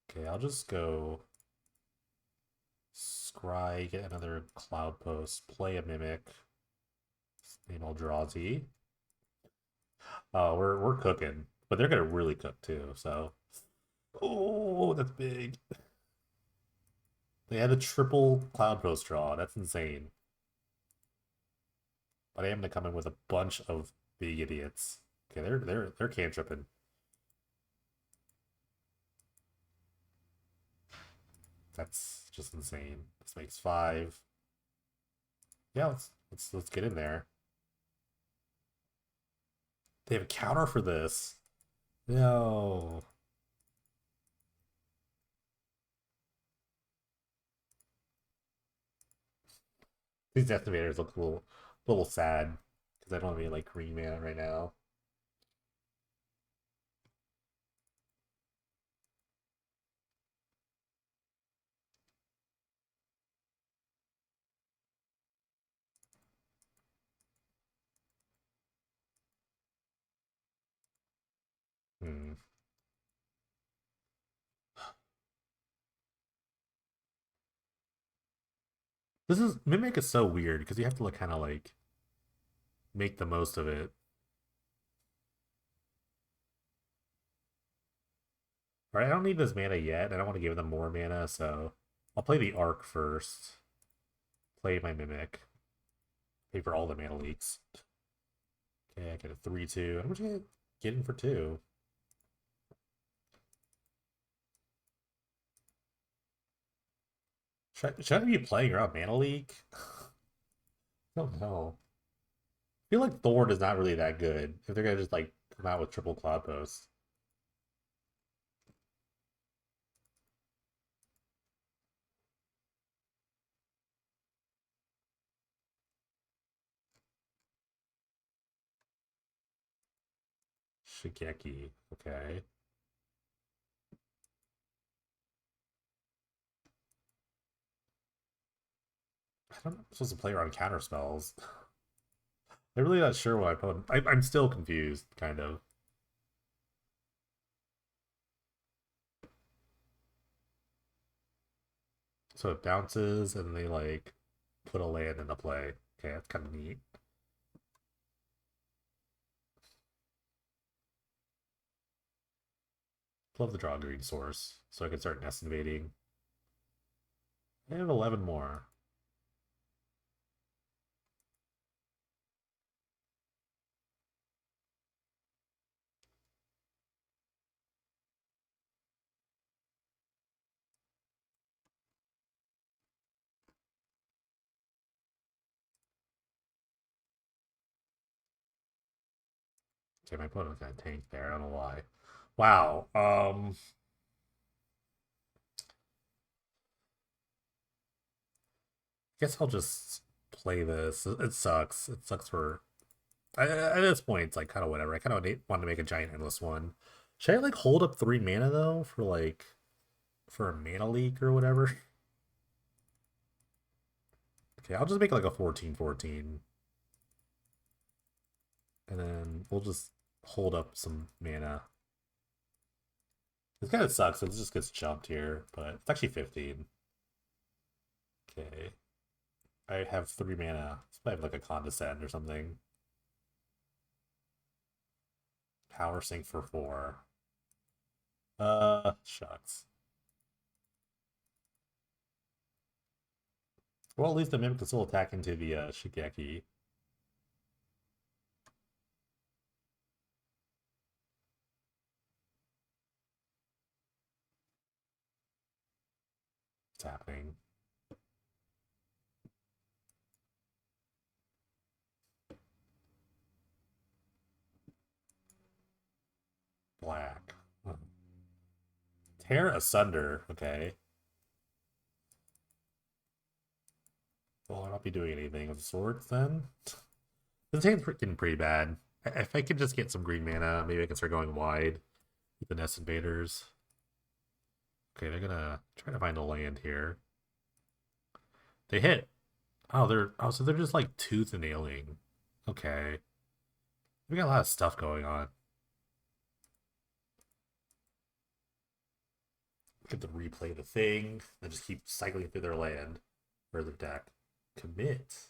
Okay, I'll just go scry, get another cloud post, play a mimic, name ELDRAZI. Oh, we're cooking, but they're gonna really cook too. So, oh, that's big. They had a triple cloud post draw. That's insane. But I am gonna come in with a bunch of big idiots. Okay, they're cantripping. That's just insane. This makes 5. Yeah, let's get in there. They have a counter for this. No. These estimators look a little sad because I don't have any like green mana right now. Hmm. This is Mimic is so weird because you have to like kind of like make the most of it. All right, I don't need this mana yet. I don't want to give them more mana, so I'll play the Arc first. Play my Mimic. Pay for all the mana leaks. Okay, I get a 3/2. How much I get in for 2? Should I be playing around mana leak? I don't know. I feel like Thorn is not really that good if they're gonna just like come out with triple cloud posts. Shigeki. Okay. I'm supposed to play around counter spells. I'm really not sure what I put. I'm still confused, kind of. So it bounces and they like put a land into play. Okay, that's kind of neat. Love the draw green source, so I can start nest invading. I have 11 more. Okay, my opponent got a tank there. I don't know why. Wow. Guess I'll just play this. It sucks. It sucks for. At this point, it's like kind of whatever. I kind of want to make a giant endless one. Should I like hold up 3 mana though for a mana leak or whatever? Okay, I'll just make like a 14/14, and then we'll just hold up some mana. This kind of sucks. It just gets jumped here, but it's actually 15. Okay, I have 3 mana. So I have like a condescend or something. Power sink for 4. Shucks. Well, at least the Mimic can still attack into the Shigeki. What's happening? Black. Huh. Tear asunder. Okay. Well, I'll not be doing anything with swords then. This hand's getting pretty bad. If I could just get some green mana, maybe I can start going wide with the Nest Invaders. Okay, they're gonna try to find a land here. They hit. So they're just like tooth and nailing. Okay. We got a lot of stuff going on. Get to replay the thing, then just keep cycling through their land or their deck. Commit.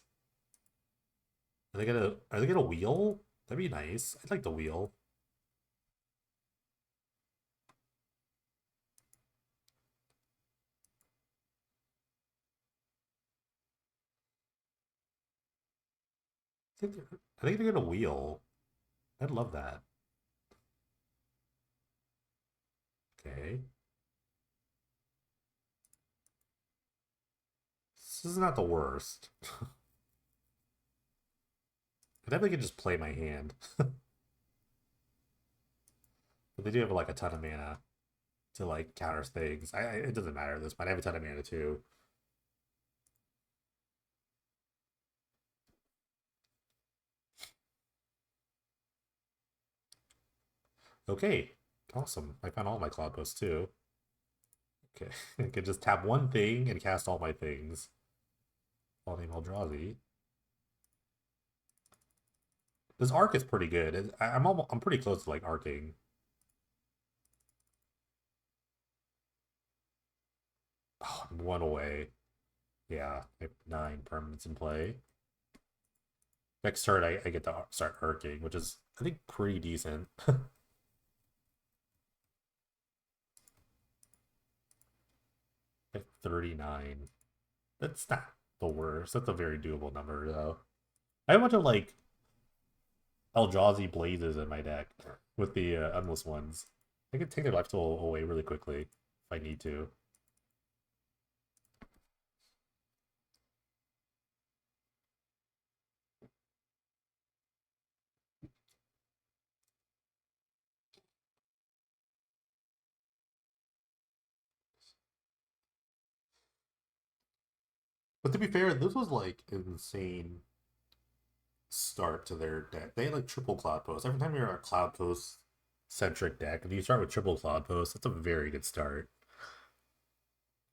Are they gonna wheel? That'd be nice. I'd like the wheel. I think they're gonna wheel. I'd love that. Okay. This is not the worst. I definitely could just play my hand. But they do have like a ton of mana to like counter things. It doesn't matter at this point. I have a ton of mana too. Okay. Awesome. I found all my cloud posts too. Okay. I can just tap one thing and cast all my things. I'll name ELDRAZI. This arc is pretty good. I'm pretty close to like arcing. Oh, I'm 1 away. Yeah, I have 9 permanents in play. Next turn, I get to start arcing, which is, I think, pretty decent. I have 39. That's not the worst. That's a very doable number, though. I have a bunch of, like, Eldrazi Blazes in my deck with the Endless ones. I can take their life total away really quickly if I need to. But to be fair, this was, like, an insane start to their deck. They had, like, triple Cloud Post. Every time you're a Cloud Post centric deck, if you start with triple Cloud Post, that's a very good start.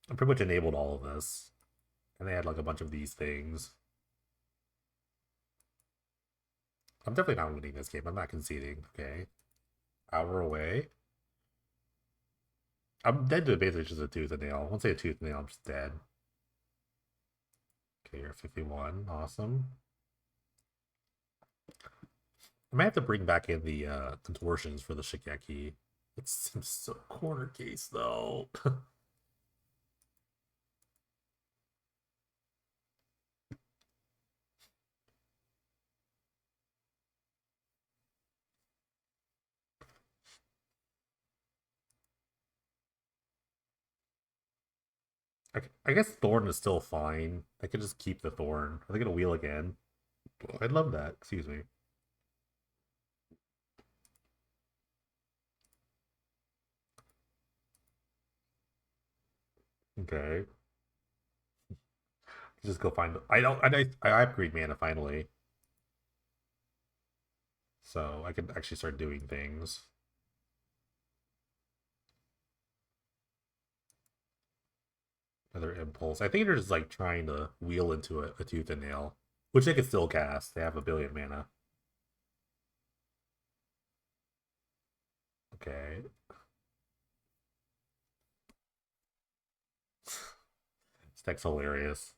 I pretty much enabled all of this. And they had like a bunch of these things. I'm definitely not winning this game. I'm not conceding. Okay. Hour away. I'm dead to basically just a tooth and nail. Once I say a tooth and nail, I'm just dead. Okay, you're 51. Awesome. I might have to bring back in the contortions for the Shigeki. It seems so corner case though. I guess Thorn is still fine. I could just keep the Thorn. Are they gonna wheel again? I'd love that. Excuse me. Okay. Just go find. I have green mana finally, so I can actually start doing things. Another impulse. I think they're just like trying to wheel into a tooth and nail, which they could still cast. They have a billion mana. Okay. This deck's hilarious.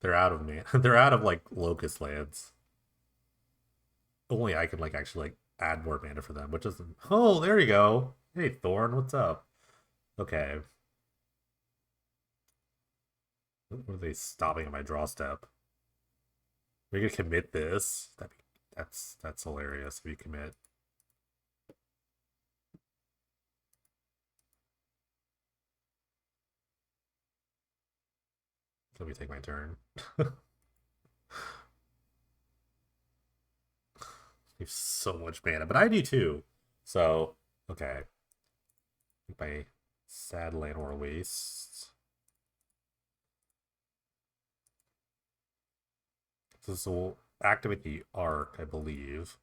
They're out of mana. They're out of like locust lands. Only I can like actually like add more mana for them, which isn't. Oh, there you go. Hey Thorn, what's up? Okay. What are they stopping at my draw step? We're gonna commit this. That's hilarious if you commit. Let me take my turn. You have so much mana, but I do too. So, okay. My sad Lanor Waste. So this will activate the arc, I believe.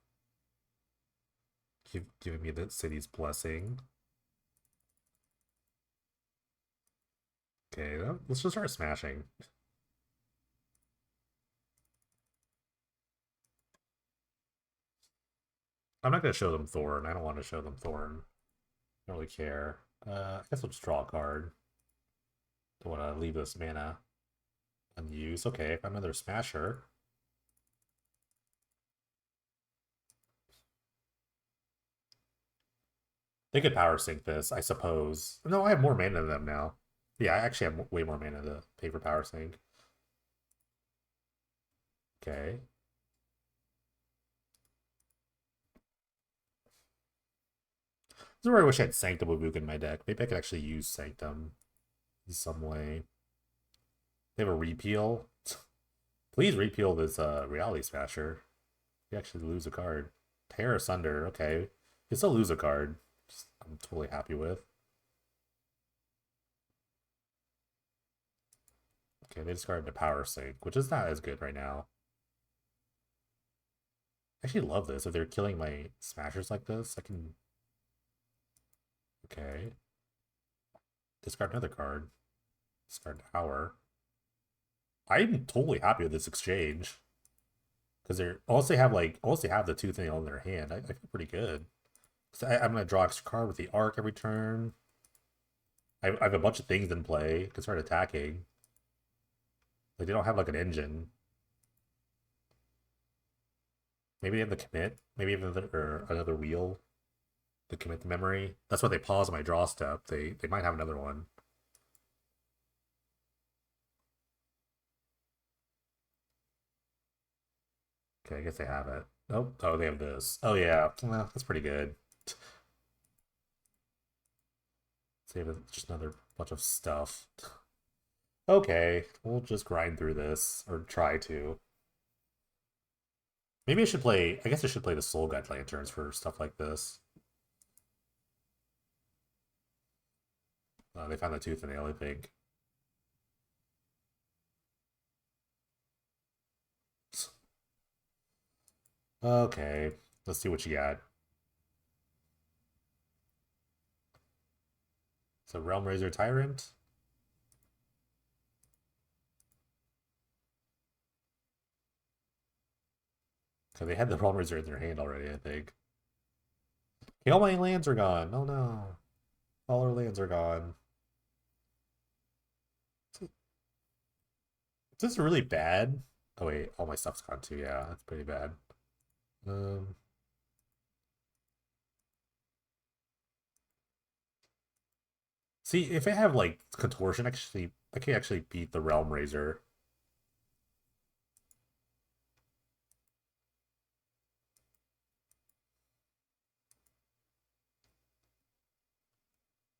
Giving me the city's blessing. Okay, let's just start smashing. I'm not going to show them Thorn. I don't want to show them Thorn. I don't really care. I guess I'll just draw a card. Don't want to leave this mana unused. Okay, another Smasher. They could power sync this, I suppose. No, I have more mana than them now. Yeah, I actually have way more mana to pay for power sync. Okay. This is where I wish I had Sanctum Wabuk in my deck. Maybe I could actually use Sanctum in some way. They have a repeal. Please repeal this Reality Smasher. You actually lose a card. Tear Asunder. Okay. You still lose a card. I'm totally happy with. Okay, they discarded the Power Sync, which is not as good right now. I actually love this. If they're killing my Smashers like this, I can... Okay. Discard another card. Discard Tower. I'm totally happy with this exchange. Because they're unless they have the two thing on their hand, I feel pretty good. I'm gonna draw extra card with the arc every turn. I have a bunch of things in play. Can start attacking. Like they don't have like an engine. Maybe they have the commit. Maybe even another wheel. The commit the memory. That's why they pause on my draw step. They might have another one. Okay, I guess they have it. Oh, oh, they have this. Oh yeah, well, that's pretty good. Save just another bunch of stuff. Okay, we'll just grind through this or try to. Maybe I should play. I guess I should play the Soul Guide Lanterns for stuff like this. They found the tooth and nail, I think. Okay, let's see what you got. So Realm Razor Tyrant. So they had the Realm Razor in their hand already, I think. Okay, all my lands are gone. Oh no. All our lands are gone. Is this really bad? Oh wait, all my stuff's gone too. Yeah, that's pretty bad. Um, See, if I have like contortion, actually, I can actually beat the Realm Razor.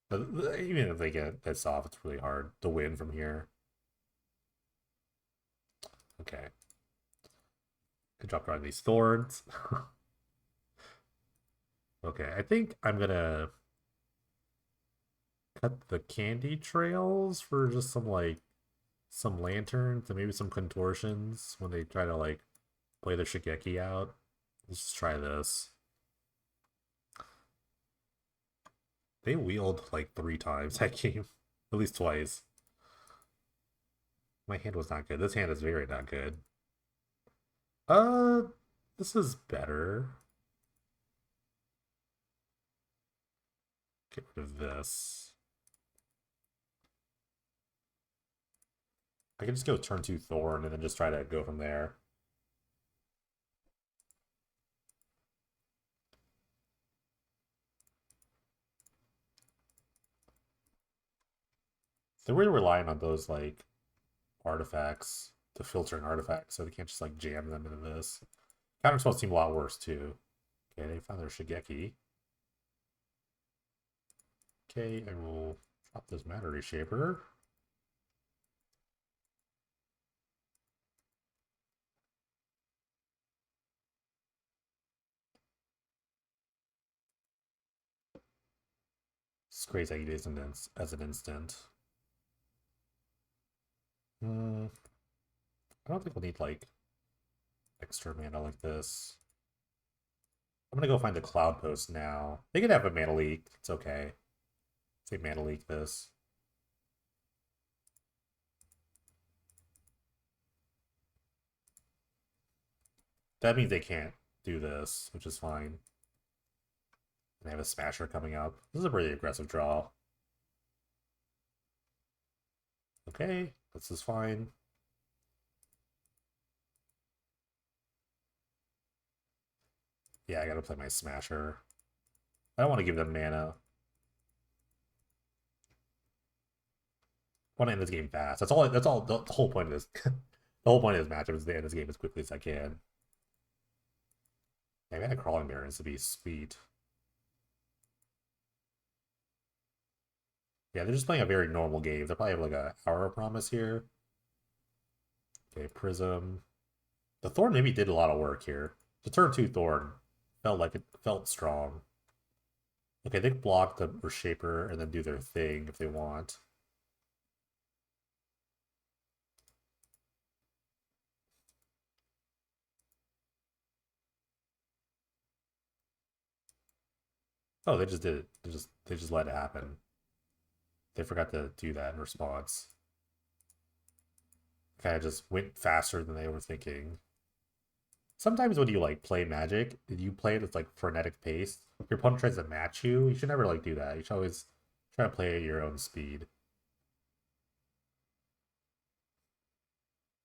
But even if they get this off, it's really hard to win from here. Okay. Could drop down these thorns. Okay, I think I'm gonna cut the candy trails for just some lanterns and maybe some contortions when they try to like play the Shigeki out. Let's just try this. They wheeled like 3 times that game. At least twice. My hand was not good. This hand is very not good. Uh, this is better. Get rid of this. I can just go turn 2 Thorn and then just try to go from there. They're really relying on those like artifacts to filter an artifact, so they can't just like jam them into this. Counterspells seem a lot worse too. Okay, they found their Shigeki. Okay, I will drop this Matter Reshaper. It's crazy how you do this as an instant. I don't think we'll need like extra mana like this. I'm gonna go find the Cloud Post now. They could have a mana leak. It's okay. Say mana leak this. That means they can't do this, which is fine. They have a Smasher coming up. This is a pretty aggressive draw. Okay, this is fine. Yeah, I gotta play my Smasher. I don't want to give them mana. I want to end this game fast. That's all. That's all. The whole point of this. The whole point of this matchup is to end this game as quickly as I can. Maybe I had a Crawling Barrens to be sweet. Yeah, they're just playing a very normal game. They probably have like a Hour of Promise here. Okay, Prism. The Thorn maybe did a lot of work here. The turn 2 Thorn felt like it felt strong. Okay, they can block the Reshaper and then do their thing if they want. Oh, they just did it. They just let it happen. They forgot to do that in response. Kind of just went faster than they were thinking. Sometimes when you like play Magic, you play it at like frenetic pace. Your opponent tries to match you. You should never like do that. You should always try to play at your own speed.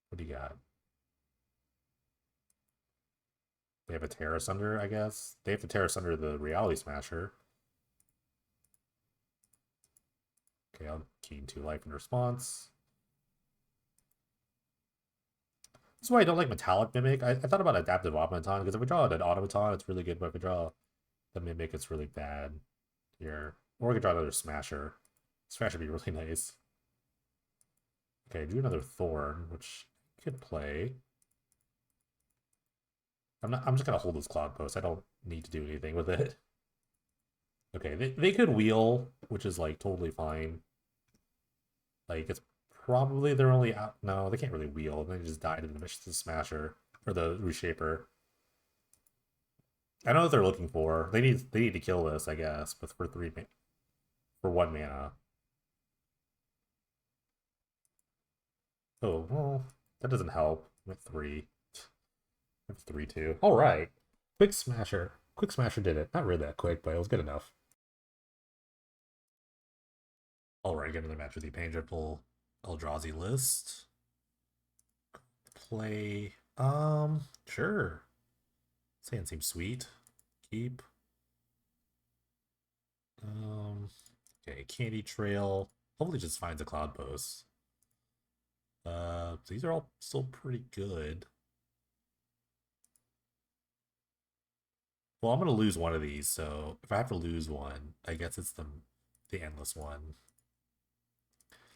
What do you got? They have a Terra Sunder, I guess. They have to Terra Sunder the Reality Smasher. Okay, I'll keen 2 life in response. That's why I don't like Metallic Mimic. I thought about Adaptive Automaton, because if we draw an Automaton, it's really good, but if we draw the Mimic, it's really bad here. Or we could draw another Smasher. Smasher would be really nice. Okay, do another Thorn, which I could play. I'm just gonna hold this Cloud Post. I don't need to do anything with it. Okay, they could wheel, which is like totally fine. Like it's probably they're only out. No, they can't really wheel. They just died in the Smasher or the Reshaper. I know what they're looking for. They need to kill this, I guess, but for 1 mana. Oh well, that doesn't help. I'm at 3. I'm 3-2. All right, quick Smasher. Quick Smasher did it. Not really that quick, but it was good enough. All right, get another match with the Painful ELDRAZI list. Play. Sure. Sand seems sweet. Keep. Okay, Candy Trail. Hopefully just finds a Cloud Post. These are all still pretty good. Well, I'm gonna lose one of these, so if I have to lose one, I guess it's the endless one.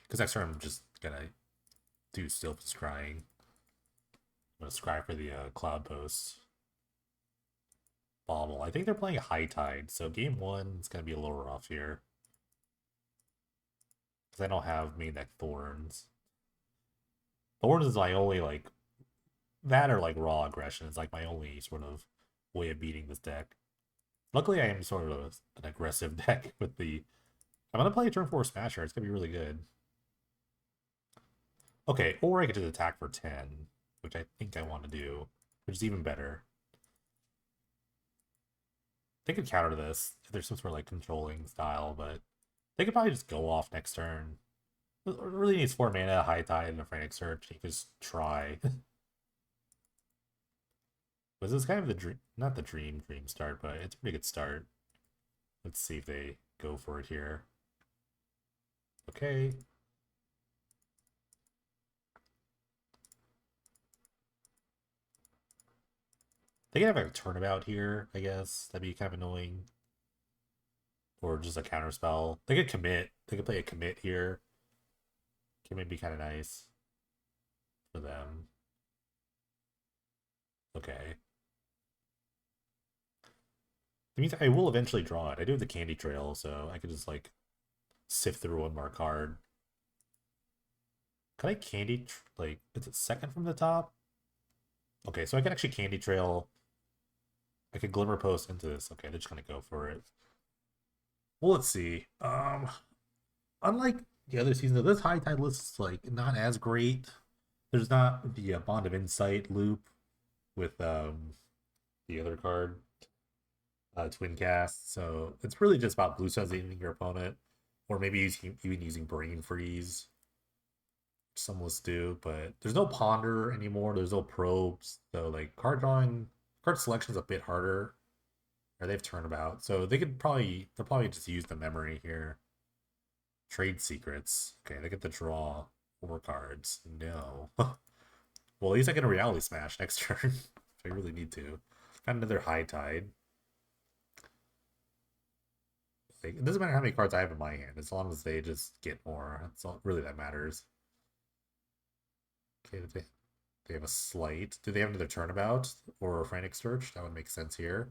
Because next turn I'm just gonna do Sylph Scrying. I'm gonna scry for the Cloud Post. Bobble. I think they're playing High Tide, so game one is gonna be a little rough here. Because I don't have main deck Thorns. Thorns is my only like that or like raw aggression is like my only sort of way of beating this deck. Luckily I am sort of an aggressive deck with the I'm gonna play a turn 4 Smasher, it's gonna be really good. Okay, or I could just attack for 10, which I think I want to do, which is even better. They could counter this if there's some sort of like controlling style, but they could probably just go off next turn. It really needs 4 mana, High Tide, and a Frantic Search. You could just try. Was this kind of the dream? Not the dream start, but it's a pretty good start. Let's see if they go for it here. Okay. They can have a turnabout here, I guess. That'd be kind of annoying. Or just a counter spell. They could commit. They could play a commit here. Commit be kind of nice for them. Okay. It means I will eventually draw it. I do have the Candy Trail, so I could just like sift through one more card. Can I candy like is it second from the top? Okay, so I can actually Candy Trail. I could Glimmer Post into this. Okay, they're just gonna go for it. Well, let's see. Unlike the other seasons, this High Tide list is like not as great. There's not the Bond of Insight loop with the other card, Twin Cast. So it's really just about blue suns aiming your opponent, or maybe even using Brain Freeze. Some lists do, but there's no Ponder anymore. There's no probes, so like card selection is a bit harder. Or they've turnabout, so they'll probably just use the memory here. Trade secrets. Okay, they get to draw 4 cards. No. Well, at least I get a reality smash next turn. If I really need to. Got another High Tide. Like, it doesn't matter how many cards I have in my hand, as long as they just get more. That's all really that matters. Okay, they have a slight. Do they have another turnabout or a frantic search? That would make sense here.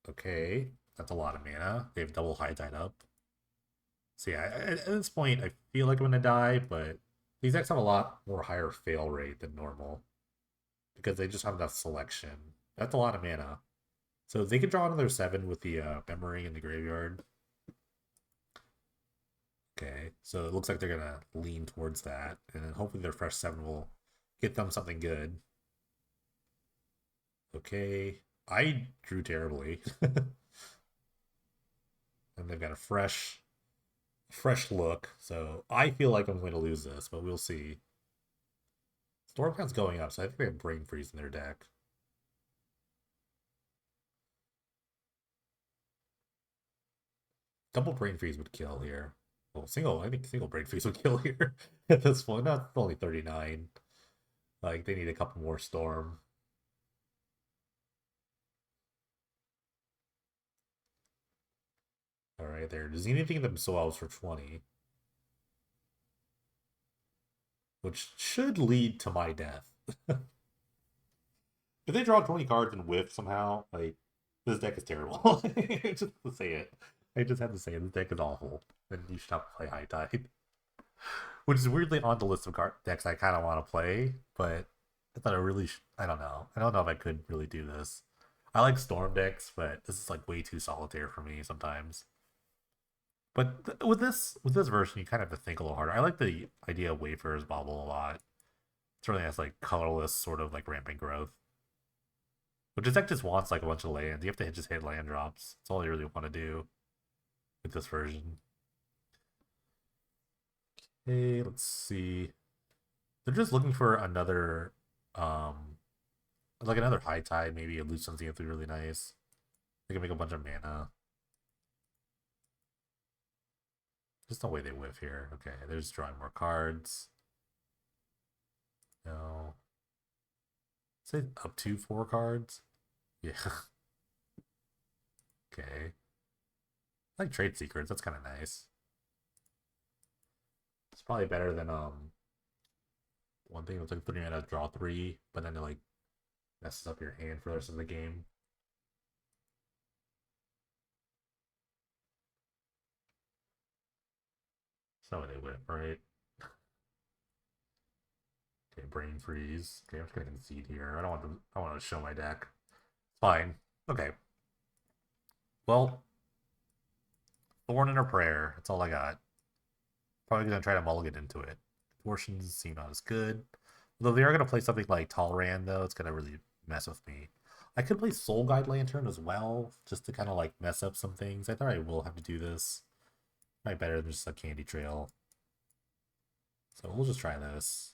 Okay, that's a lot of mana. They have double High Tide up. So yeah, at this point, I feel like I'm gonna die, but these decks have a lot more higher fail rate than normal because they just have enough selection. That's a lot of mana. So they could draw another 7 with the memory in the graveyard. Okay, so it looks like they're gonna lean towards that, and then hopefully their fresh 7 will get them something good. Okay, I drew terribly. And they've got a fresh look, so I feel like I'm going to lose this, but we'll see. Storm count's going up, so I think they have Brain Freeze in their deck. Double Brain Freeze would kill here. Well, I think single Brain Freeze would kill here at this point. Not only 39. Like, they need a couple more Storm. Alright, there. Does anything themselves for 20? Which should lead to my death. If they draw 20 cards and whiff somehow, like, this deck is terrible. Just to say it. I just have to say it. This deck is awful. Then you should not play High Tide. Which is weirdly on the list of card decks I kind of want to play, but I thought I don't know. I don't know if I could really do this. I like Storm decks, but this is like way too solitaire for me sometimes. But with this version, you kind of have to think a little harder. I like the idea of Wayfarer's Bauble a lot. It's really nice, like colorless, sort of like rampant growth. But this deck just wants like a bunch of lands. You have to just hit land drops. That's all you really want to do with this version. Okay, let's see. They're just looking for another, like another High Tide, maybe a lose something if they're really nice. They can make a bunch of mana. Just no way they whiff here. Okay, they're just drawing more cards. No. Say up to 4 cards. Yeah. Okay. I like trade secrets. That's kind of nice. It's probably better than one thing was like 3 mana draw 3, but then like messes up your hand for the rest of the game. So they whip, right? Okay, brain freeze. Okay, I'm just gonna concede here. I don't want them. I want to show my deck. Fine. Okay. Well, Thorn and a Prayer. That's all I got. Probably gonna try to mulligan into it. Contortions seem not as good. Although they are gonna play something like Talran, though, it's gonna really mess with me. I could play Soul Guide Lantern as well, just to kind of like mess up some things. I thought I will have to do this. Probably better than just a Candy Trail. So we'll just try this.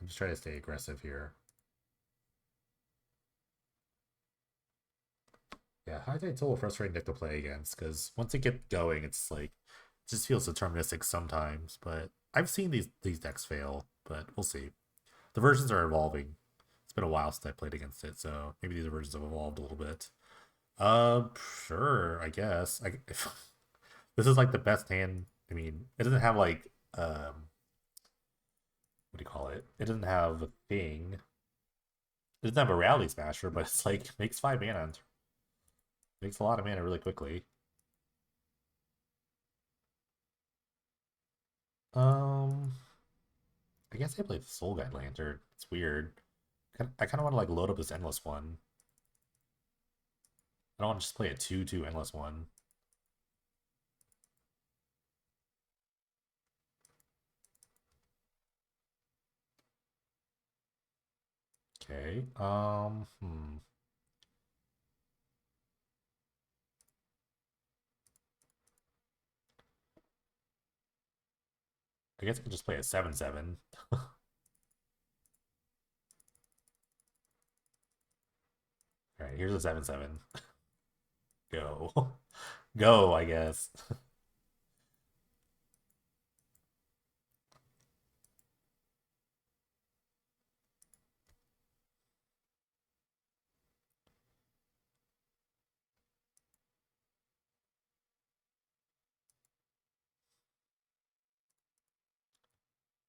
I'm just trying to stay aggressive here. Yeah, High Tide's a little frustrating deck to play against, because once it gets going, it's like, it just feels deterministic sometimes, but I've seen these decks fail, but we'll see. The versions are evolving. It's been a while since I played against it, so maybe these versions have evolved a little bit. Sure, I guess. This is like the best hand. I mean, it doesn't have like what do you call it? It doesn't have a thing. It doesn't have a rally smasher, but it's like makes 5 mana. Makes a lot of mana really quickly. Um, I guess I played Soul Guide Lantern. It's weird. I kind of want to like load up this endless one. I don't want to just play a 2/2 endless one. Okay. I guess I could just play a 7/7. All right, here's a 7/7. Go. Go, I guess.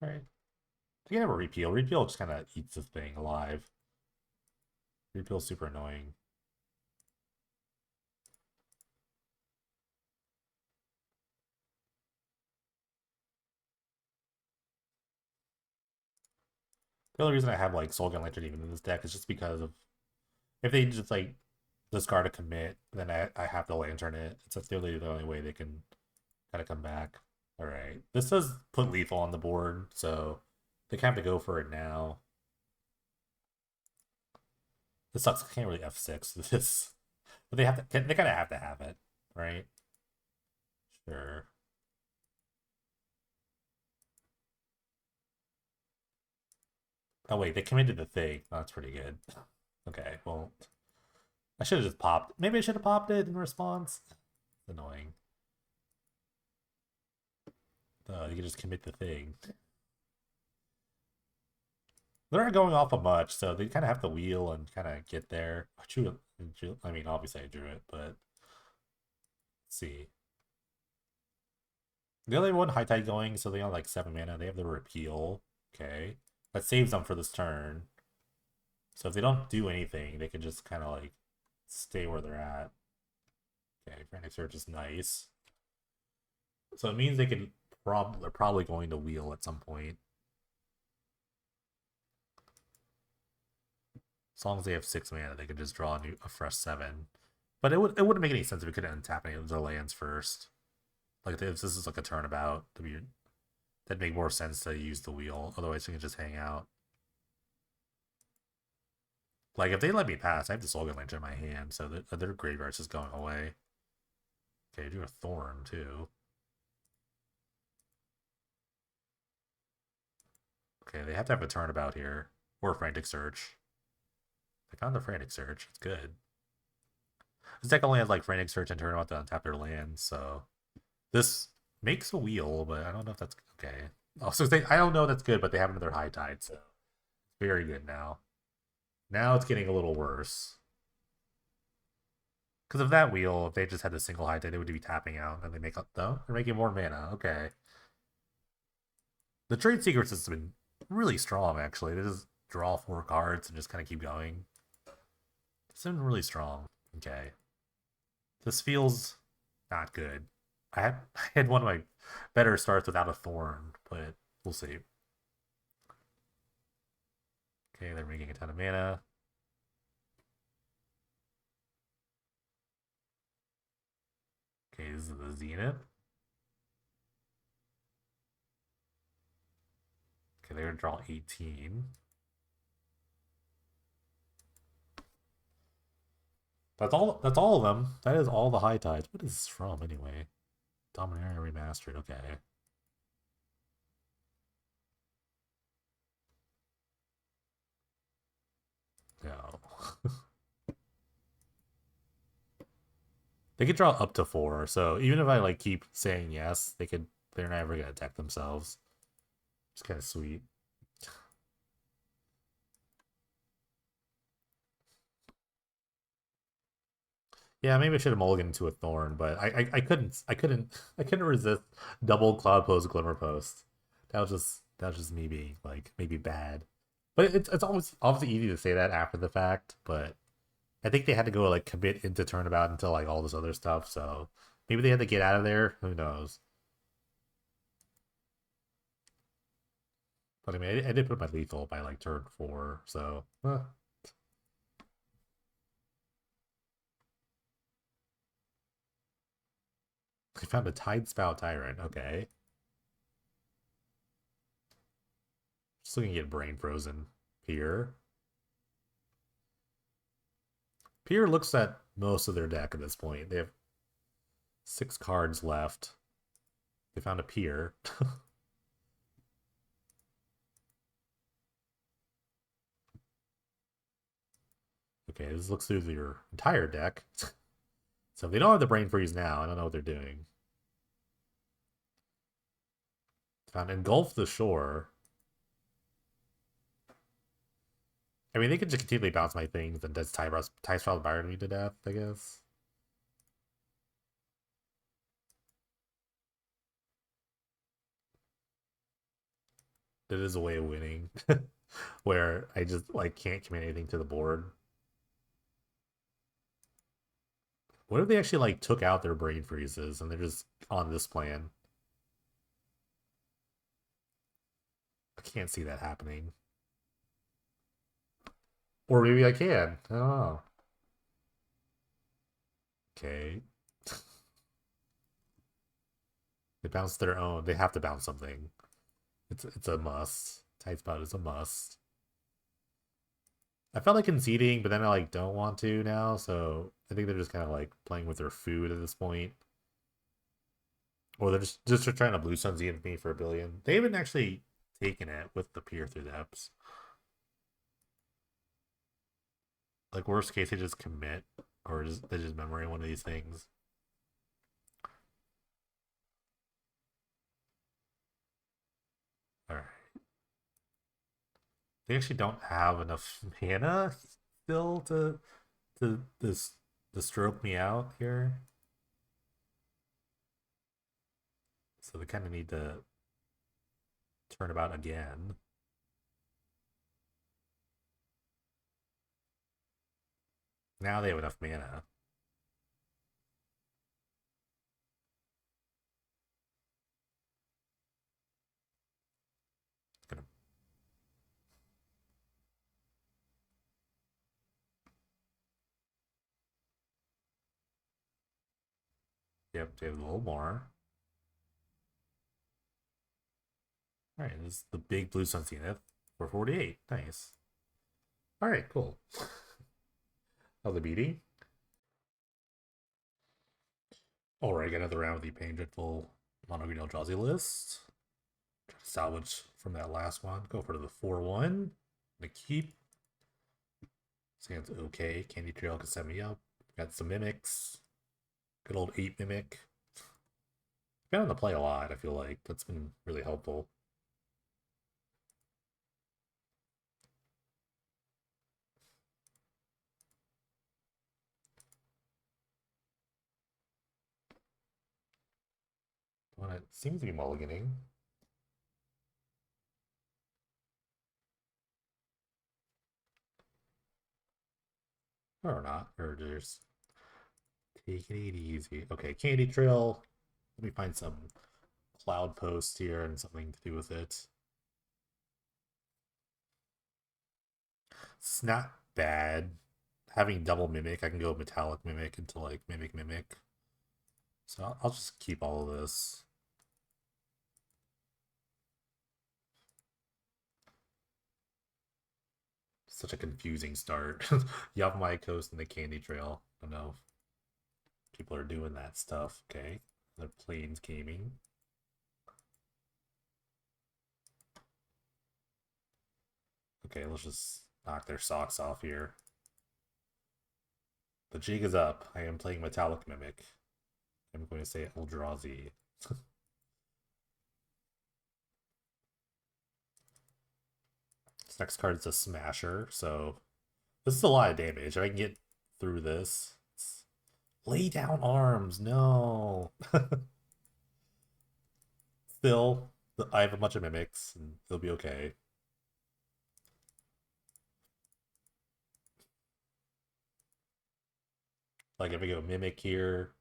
All right. You can have a repeal. Repeal just kind of eats the thing alive. Repeal's super annoying. The only reason I have like Soul Gun Lantern even in this deck is just because of if they just like discard a commit, then I have to lantern it. It's literally the only way they can kind of come back. All right, this does put lethal on the board, so they kind of have to go for it now. This sucks. I can't really F6 this, but they have to. They kind of have to have it, right? Sure. Oh wait, they committed the thing. Oh, that's pretty good. Okay, well, I should have just popped. Maybe I should have popped it in response. It's annoying. You can just commit the thing. They're not going off of much, so they kind of have to wheel and kind of get there. I mean, obviously I drew it, but let's see. The only one high tide going, so they have like 7 mana. They have the repeal. Okay, that saves them for this turn. So if they don't do anything, they can just kind of like stay where they're at. Okay, Frantic Search is nice. So it means they're probably going to wheel at some point. As long as they have 6 mana, they can just draw a fresh 7. But it wouldn't make any sense if we couldn't untap any of their lands first. Like if this is like a turnabout, that'd make more sense to use the wheel. Otherwise, we can just hang out. Like if they let me pass, I have the Soul Gun Lantern in my hand, so their graveyard's just going away. Okay, do a Thorn too. Okay, they have to have a turnabout here or a Frantic Search. They found the Frantic Search. It's good. This deck only has like Frantic Search and Turnabout to untap their lands, so this makes a wheel, but I don't know if that's okay. Also, I don't know if that's good, but they have another high tide, so it's very good now. Now it's getting a little worse. Because of that wheel, if they just had a single high tide, they would be tapping out, and they make up though. They're making more mana. Okay. The trade secrets has been really strong, actually. They just draw 4 cards and just kind of keep going. It's been really strong. Okay. This feels not good. I had one of my better starts without a thorn, but we'll see. Okay, they're making a ton of mana. Okay, this is the Zenith. Okay, they're gonna draw 18. That's all of them. That is all the high tides. What is this from anyway? Dominaria Remastered, okay. No. They could draw up to 4, so even if I like keep saying yes, they're never gonna attack themselves. It's kinda sweet. Yeah, maybe I should have mulliganed to a thorn, but I couldn't resist double cloud post glimmer post. That was just me being like maybe bad. But it's always obviously easy to say that after the fact, but I think they had to go like commit into turnabout until like all this other stuff, so maybe they had to get out of there. Who knows? But I mean, I did put my lethal by like turn 4, so I found a Tide Spout Tyrant. Okay, just looking at brain frozen. Pier. Pier looks at most of their deck at this point. They have 6 cards left. They found a Pier. Okay, this looks through your entire deck. So if they don't have the brain freeze now, I don't know what they're doing. Found Engulf the Shore. I mean, they could just continually bounce my things and does Tie Spiral Byron me to death, I guess. It is a way of winning. Where I just like can't commit anything to the board. What if they actually like took out their brain freezes and they're just on this plan? I can't see that happening. Or maybe I can. I don't know. Okay. They bounce their own. They have to bounce something. It's a must. Tight spot is a must. I felt like conceding, but then I like don't want to now, so I think they're just kind of like playing with their food at this point. Or they're just trying to blue sun Z me for a billion. They haven't actually taken it with the peer through the Eps. Like worst case, they just commit, or they just memory one of these things. All right, they actually don't have enough mana still to stroke me out here, so they kind of need to turn about again. Now they have enough mana. Gonna Yep, they have a little more. All right, this is the big blue sun zenith for 48. Nice. All right, cool. How's the beating? All right, got another round with the Pain Dreadful Mono Green Eldrazi list. Try to salvage from that last one. Go for the 4-1. The keep. Stands okay. Candy Trail can set me up. Got some mimics. Good old 8 mimic. Been on the play a lot, I feel like. That's been really helpful. Well, it seems to be mulliganing. Or not. Or just taking it easy. Okay, Candy Trail. Let me find some cloud post here and something to do with it. It's not bad. Having double Mimic, I can go Metallic Mimic into like Mimic Mimic. So I'll just keep all of this. Such a confusing start. Yavimaya Coast and the Candy Trail. I don't know if people are doing that stuff. Okay. The Plains Gaming. Okay, let's just knock their socks off here. The jig is up. I am playing Metallic Mimic. I'm going to say ELDRAZI. This next card is a Smasher, so this is a lot of damage. If I can get through this. Lay down arms, no. Still, I have a bunch of mimics, and it'll be okay. Like if I go mimic here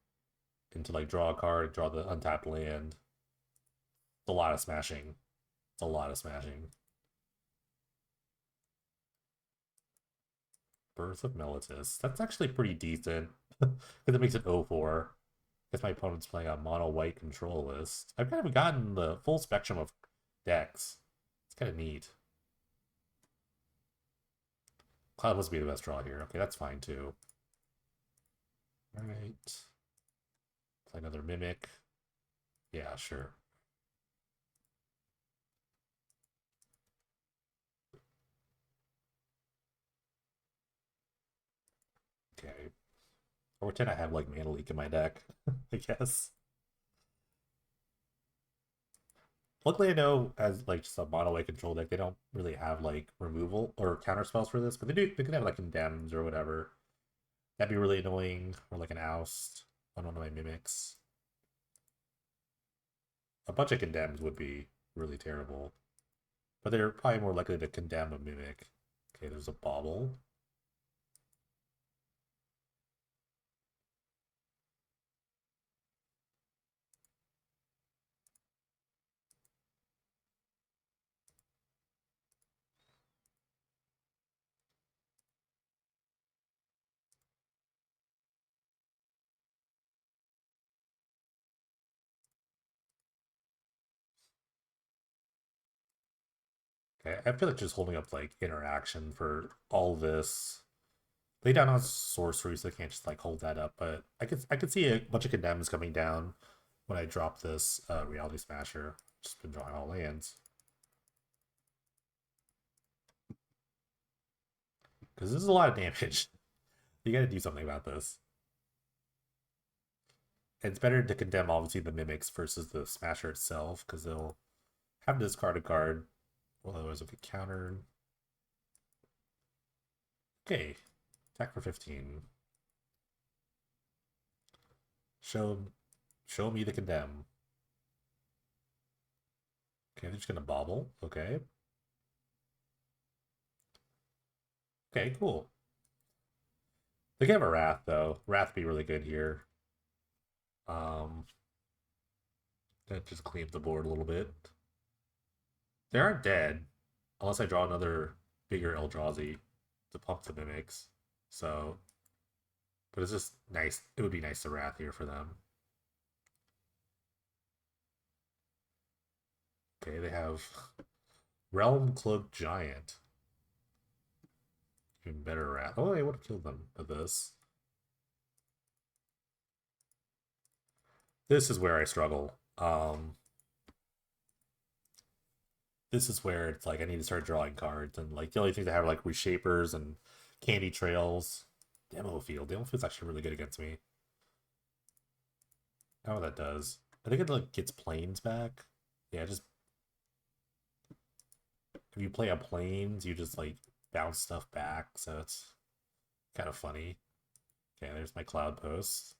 into like draw a card, draw the untapped land. It's a lot of smashing. It's a lot of smashing. Birth of Melitus. That's actually pretty decent. Because it makes it 0-4. Guess my opponent's playing a mono white control list. I've kind of gotten the full spectrum of decks. It's kind of neat. Cloud must be the best draw here. Okay, that's fine too. Alright. Play another Mimic. Yeah, sure. Okay. Or pretend I have like Mana Leak in my deck, I guess. Luckily, I know as like just a mono white control deck, they don't really have like removal or counter spells for this, but they do. They can have like condemns or whatever. That'd be really annoying, or like an oust on one of my mimics. A bunch of condemns would be really terrible, but they're probably more likely to condemn a mimic. Okay, there's a bauble. Okay, I feel like just holding up like interaction for all this. Lay down on sorcery, so I can't just like hold that up. But I could see a bunch of condemns coming down when I drop this Reality Smasher. Just been drawing all lands. Because this is a lot of damage. You gotta do something about this. And it's better to condemn obviously the mimics versus the smasher itself, because they'll have to discard a card. Well, otherwise it'll get countered. Okay. Attack for 15. Show me the condemn. Okay, they're just gonna bobble. Okay. Okay, cool. They can have a Wrath though. Wrath be really good here. That just clean up the board a little bit. They aren't dead, unless I draw another bigger Eldrazi to pump the mimics. So, but it's just nice. It would be nice to Wrath here for them. Okay, they have Realm Cloaked Giant. Even better Wrath. Oh, I would have killed them with this. This is where I struggle. This is where it's like I need to start drawing cards, and like the only things I have are like reshapers and candy trails. Demo field. Demo field's actually really good against me. I don't know what that does. I think it like gets planes back. Yeah, just if you play a planes, you just like bounce stuff back, so it's kind of funny. Okay, there's my cloud post.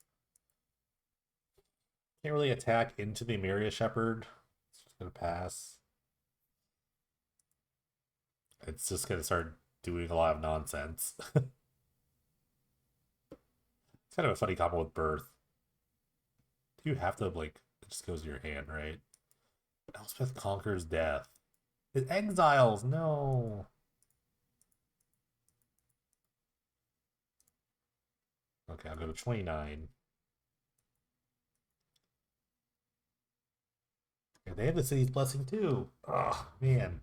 Can't really attack into the Myria Shepherd. It's just gonna pass. It's just gonna start doing a lot of nonsense. Kind of a funny combo with Birth. You have to, like, it just goes to your hand, right? Elspeth conquers death. It exiles, no. Okay, I'll go to 29. Yeah, they have the city's blessing too. Oh, man.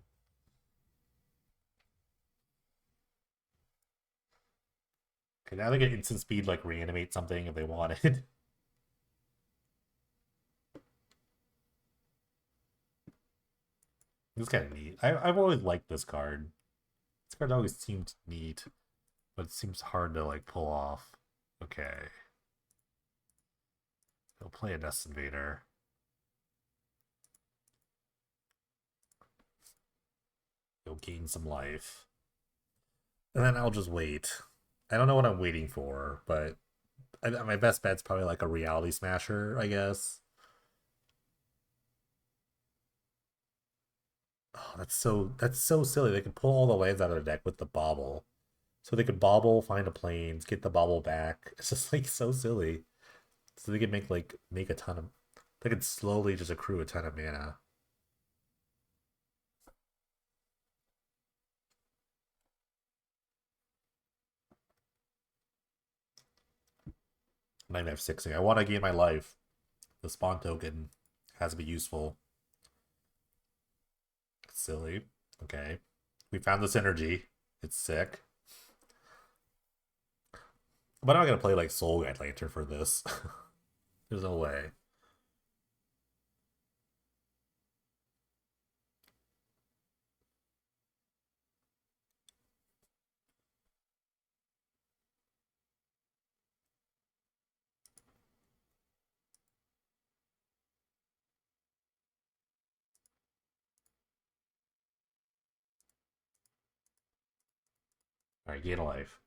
Okay, now they get instant speed, like reanimate something if they wanted. It's kind of neat. I've always liked this card. This card always seemed neat, but it seems hard to like pull off. Okay. He'll play a Nest Invader. He'll gain some life. And then I'll just wait. I don't know what I'm waiting for, but my best bet's probably like a Reality Smasher, I guess. Oh, that's so silly. They can pull all the lands out of their deck with the bobble. So they could bobble, find a planes, get the bobble back. It's just like so silly. So they could make a ton of they could slowly just accrue a ton of mana. And I'm F6ing. I want to gain my life. The spawn token has to be useful. Silly. Okay. We found the synergy. It's sick. But I'm not gonna play like Soul Guide Lantern for this. There's no way. Alright, gain a life.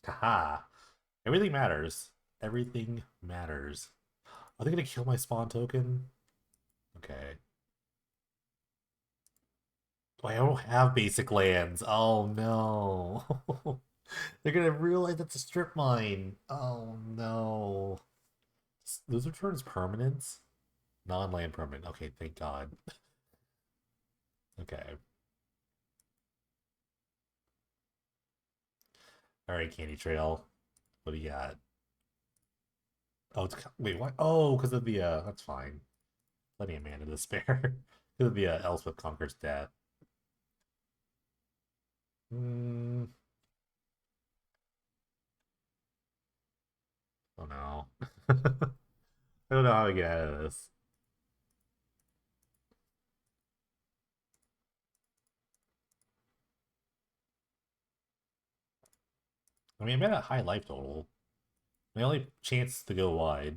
Haha. Everything matters. Everything matters. Are they gonna kill my spawn token? Okay. Oh, I don't have basic lands. Oh no. They're gonna realize that's a strip mine. Oh no. Those returns permanents? Non-land permanent. Okay, thank God. Okay. Alright, Candy Trail. What do you got? Oh, wait, what? Oh, because of the, that's fine. Plenty of mana to spare. Because of the, Elspeth Conquers Death. Hmm. Oh no. I don't know how to get out of this. I mean, I'm at a high life total. My only chance to go wide.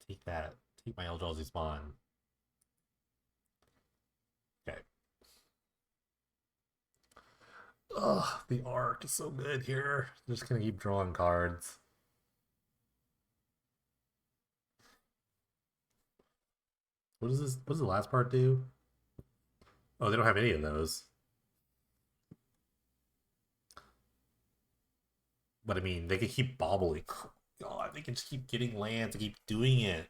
Take that. Take my Eldrazi spawn. Okay. Ugh, the arc is so good here. Just gonna keep drawing cards. What does this? What does the last part do? Oh, they don't have any of those. But I mean, they can keep bobbling. God, they can just keep getting lands and keep doing it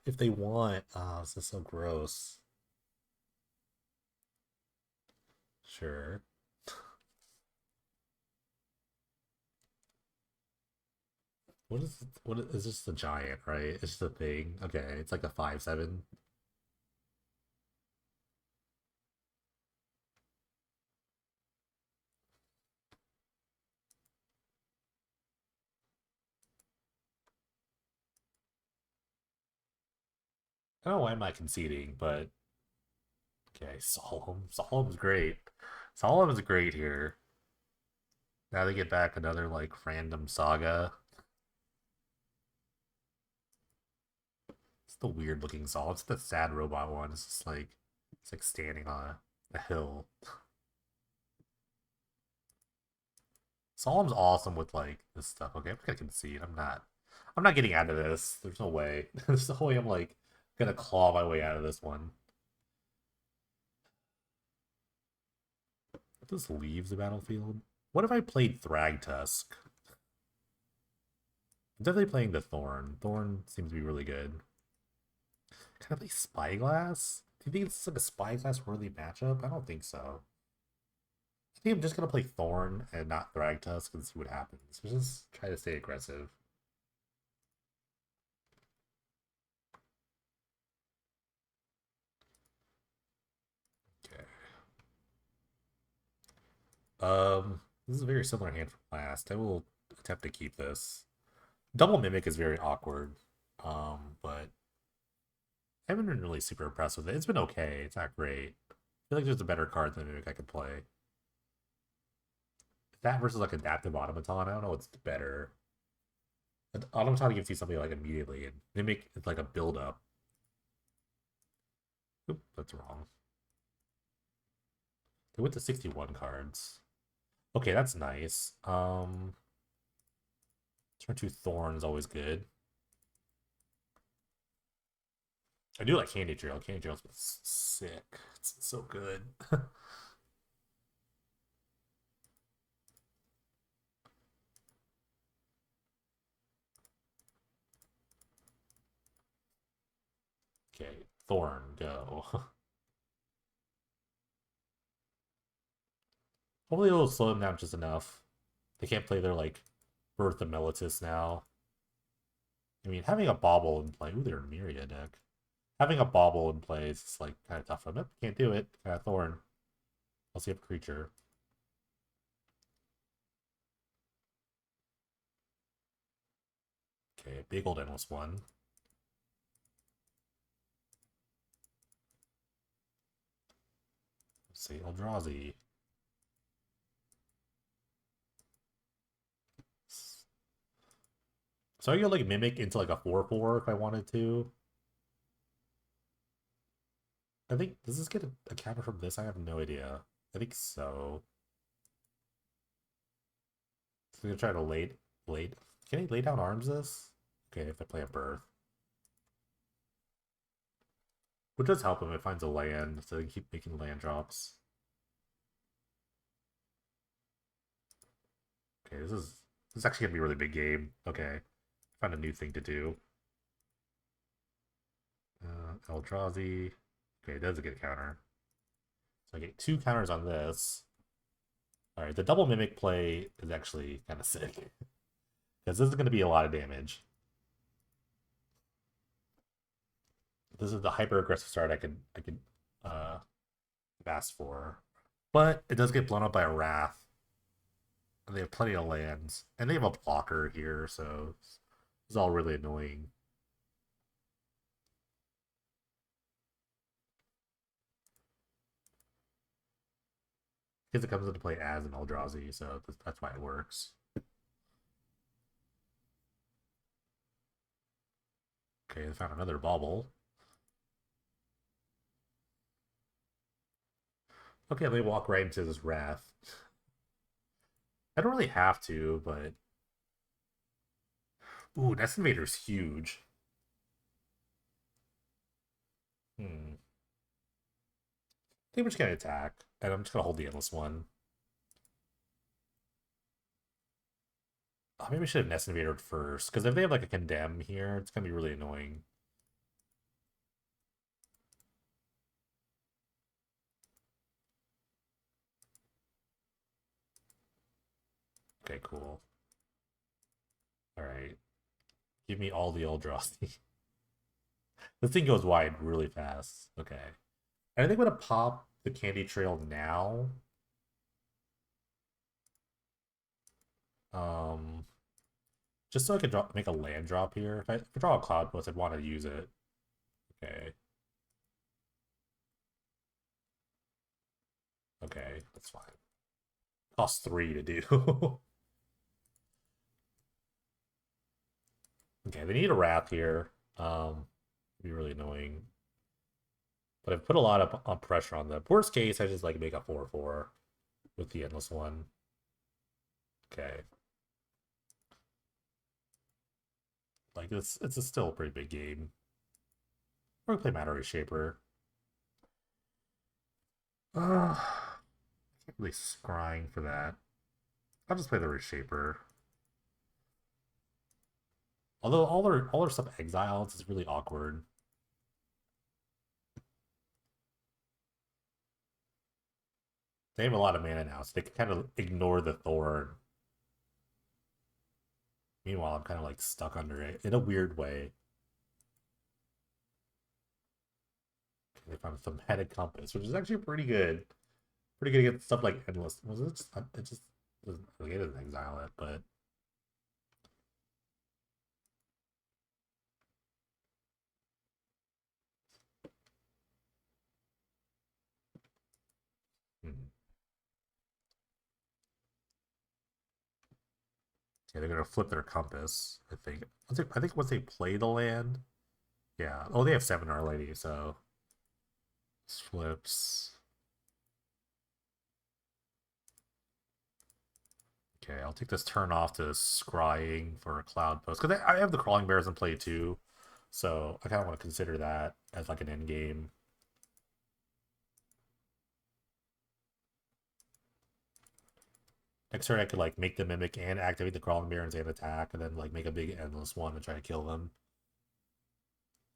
if they want. Oh, this is so gross. Sure. What is this the giant, right? It's just a thing. Okay, it's like a 5/7. I don't know why I'm not conceding, but okay, Solemn. Solemn's great. Solemn is great here. Now they get back another like random saga. It's the weird looking Solemn. It's the sad robot one. It's like standing on a hill. Solemn's awesome with like this stuff. Okay, I'm gonna concede. I'm not getting out of this. There's no way. There's no way I'm like gonna claw my way out of this one. this leaves the battlefield. What if I played Thragtusk? I'm definitely playing the Thorn. Thorn seems to be really good. Can I play Spyglass? Do you think it's like a Spyglass worthy matchup? I don't think so. I think I'm just gonna play Thorn and not Thragtusk and see what happens. Just try to stay aggressive. Okay. This is a very similar hand from last. I will attempt to keep this. Double Mimic is very awkward. But I haven't been really super impressed with it. It's been okay. It's not great. I feel like there's a better card than Mimic I could play. That versus like Adaptive Automaton, I don't know what's better. Automaton gives you something like immediately, and Mimic is like a build up. Oop, that's wrong. They went to 61 cards. Okay, that's nice. Turn 2 Thorn is always good. I do like Candy Trail. Candy Trail's sick. It's so good. Okay, Thorn, go. Hopefully it'll slow them down just enough. They can't play their, like, Birth of Melitus now. I mean, having a Bauble in play... Ooh, they're a Myria deck. Having a Bauble in play is, like, kind of tough for them. Can't do it. Thorn. I'll see if a creature. Okay, big old endless one. Let's see, ELDRAZI. So I could like Mimic into like a 4/4 if I wanted to. I think, does this get a counter from this? I have no idea. I think so. So I'm gonna try to late. Can I lay down arms this? Okay, if I play a Birth. Which does help him if it finds a land, so he can keep making land drops. Okay, this is actually gonna be a really big game. Okay. Find a new thing to do. ELDRAZI. Okay, it does get a counter. So I get 2 counters on this. Alright, the double Mimic play is actually kind of sick. Because this is going to be a lot of damage. This is the hyper aggressive start I could ask for. But it does get blown up by a Wrath. And they have plenty of lands. And they have a blocker here, so it's all really annoying. Because it comes into play as an ELDRAZI, so that's why it works. Okay, I found another Bauble. Okay, they walk right into this Wrath. I don't really have to, but... Ooh, Nest Invader's huge. I think we're just gonna attack, and I'm just gonna hold the Endless one. Oh, maybe we should have Nest Invader first, because if they have like a Condemn here, it's gonna be really annoying. Okay, cool. Alright. Give me all the ELDRAZI. This thing goes wide really fast. Okay. I think I'm gonna pop the Candy Trail now. Um, just so I could make a land drop here. If I draw a Cloud Post, I'd want to use it. Okay. Okay, that's fine. Costs 3 to do. Okay, they need a Wrath here. Be really annoying. But I've put a lot of pressure on them. Worst case, I just like make a 4/4 with the Endless one. Okay. Like it's still a pretty big game. We're gonna play Matter Shaper. Really scrying for that. I'll just play the Reshaper. Although all their stuff exiled, it's really awkward. They have a lot of mana now, so they can kind of ignore the Thorn. Meanwhile, I'm kind of like stuck under it in a weird way. They found some headed compass, which is actually pretty good. Pretty good against stuff like endless. Was it just? It just doesn't. It doesn't exile it, but hmm. Yeah, they're gonna flip their compass. I think. I think once they play the land, yeah. Oh, they have 7 Our Lady, so flips. Okay, I'll take this turn off to scrying for a cloud post because I have the crawling bears in play too, so I kind of want to consider that as like an end game. Next turn, I could like make the mimic and activate the crawling barons and attack, and then like make a big endless one and try to kill them.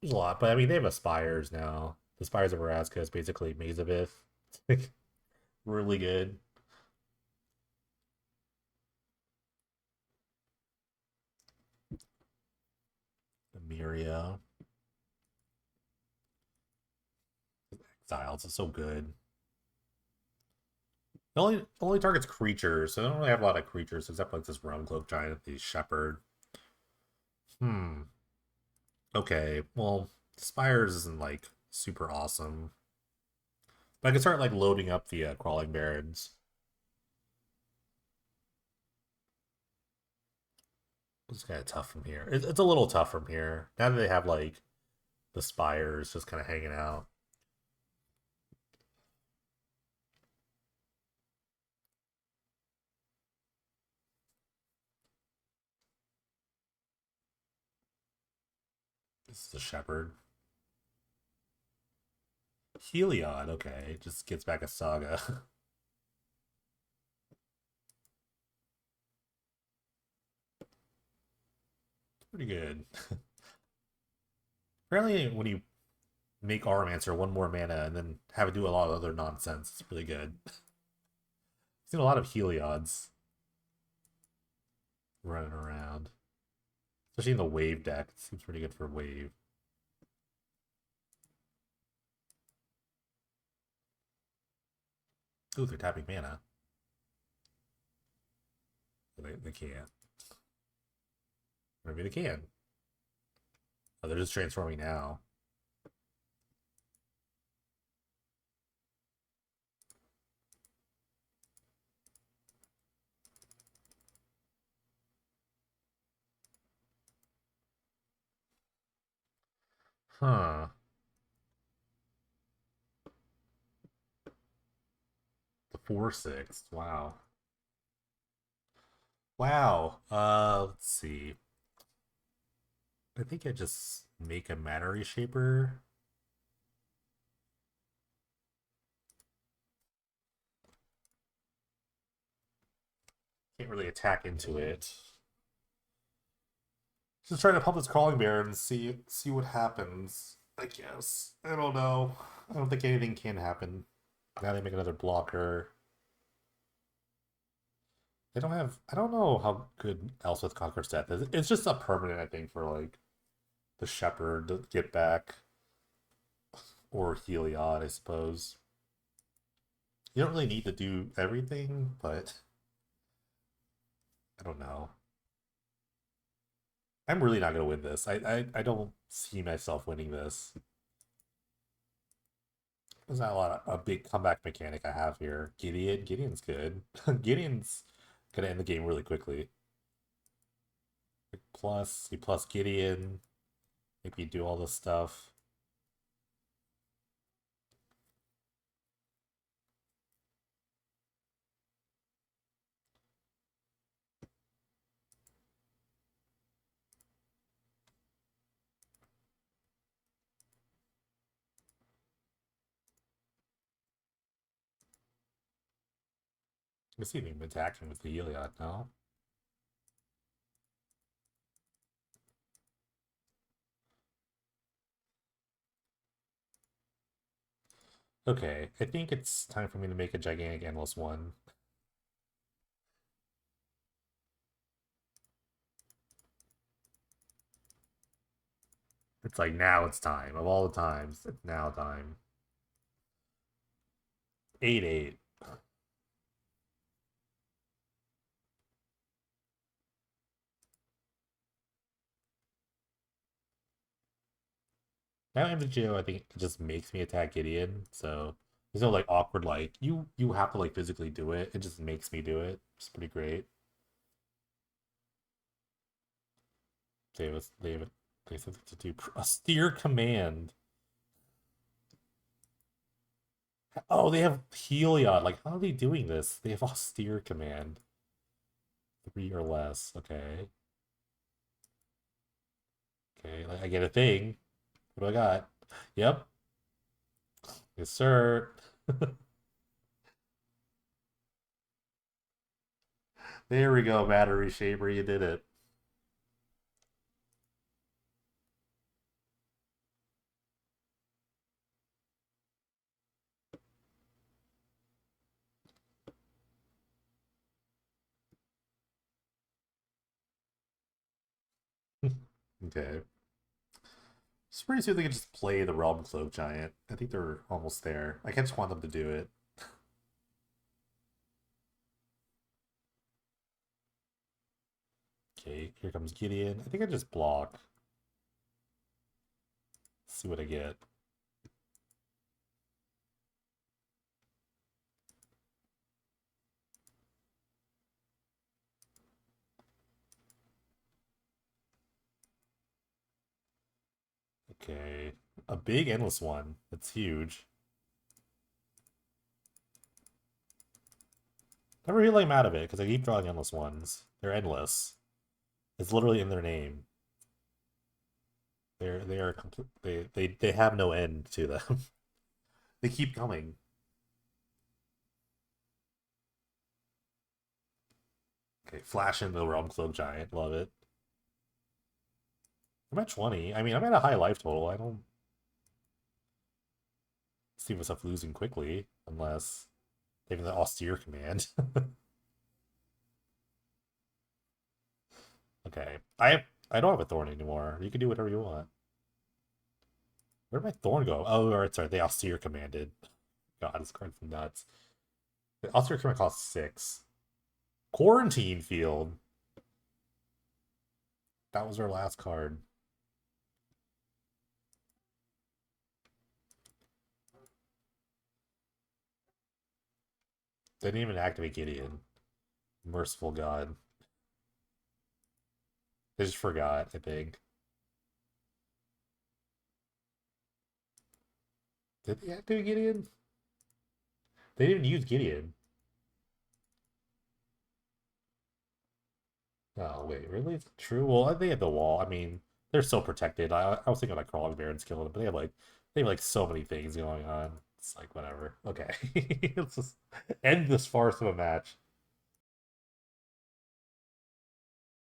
There's a lot, but I mean they have aspires now. The Spires of Vraska is basically Mazavith. It's like really good. Miria. Exiles is so good. It only targets creatures, so I don't really have a lot of creatures except like this Realm Cloak Giant, the Shepherd. Hmm. Okay, well, Spires isn't like super awesome. But I can start like loading up the Crawling Barons. It's kind of tough from here. It's a little tough from here. Now that they have like the Spires just kind of hanging out. This is a Shepherd. Heliod, okay. Just gets back a Saga. Pretty good. Apparently, when you make Auramancer 1 more mana and then have it do a lot of other nonsense, it's really good. I've seen a lot of Heliods running around. Especially in the wave deck. It seems pretty good for wave. Ooh, they're tapping mana. They can't. Maybe they can. Oh, they're just transforming now. Huh. The 4/6. Wow. Wow. Let's see. I think I just make a mana reshaper. Can't really attack into it. Just trying to pump this crawling bear and see what happens. I guess. I don't know. I don't think anything can happen. Now they make another blocker. They don't have. I don't know how good Elswith Conqueror's Death is. It's just a permanent, I think, for like the Shepherd to get back, or Heliod, I suppose. You don't really need to do everything, but I don't know. I'm really not gonna win this. I don't see myself winning this. There's not a big comeback mechanic I have here. Gideon's good. Gideon's gonna end the game really quickly. Plus, you plus Gideon. Maybe you do all this stuff. I see him attacking with the Heliod now. Okay, I think it's time for me to make a gigantic endless one. It's like now it's time. Of all the times, it's now time. 8-8. Now MVGO, I think it just makes me attack Gideon, so there's no like awkward like you have to like physically do it. It just makes me do it. It's pretty great. They said to do a steer command. Oh, they have Heliod. Like, how are they doing this? They have austere command. 3 or less. Okay. Okay, like, I get a thing. What do I got? Yep. Yes, sir. There we go, Battery Shaper. You did it. Okay. It's pretty soon they can just play the Realm Cloak Giant. I think they're almost there. I just want them to do it. Okay, here comes Gideon. I think I just block. See what I get. Okay. A big endless one. That's huge. Never really am out of it because I keep drawing endless ones. They're endless. It's literally in their name. They are complete. They have no end to them. They keep coming. Okay, flash in the Realm Cloak Giant. Love it. I'm at 20. I mean, I'm at a high life total. I don't see myself losing quickly unless they have the austere command. Okay. I don't have a thorn anymore. You can do whatever you want. Where'd my thorn go? Oh, alright, sorry. They austere commanded. God, this card's nuts. The austere command costs 6. Quarantine field. That was our last card. They didn't even activate Gideon. Merciful God. They just forgot, I think. Did they activate Gideon? They didn't even use Gideon. Oh, wait, really? True? Well, they have the wall. I mean, they're so protected. I was thinking like Crawling Barons killing them, but they have like so many things going on. It's like whatever. Okay. Let's just end this farce of a match.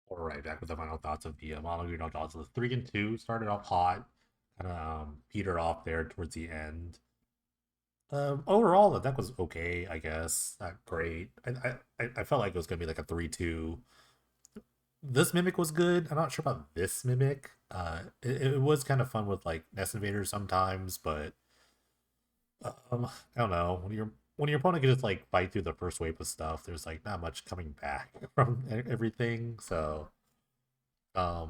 All right, back with the final thoughts of the Mono Green Dogs. The 3 and 2 started off hot, kind of petered off there towards the end. Overall, the deck was okay, I guess. Not great. I felt like it was gonna be like a 3-2. This Mimic was good. I'm not sure about this Mimic. It was kind of fun with like Nest Invaders sometimes, but I don't know. When your opponent can just like fight through the first wave of stuff, there's like not much coming back from everything. So I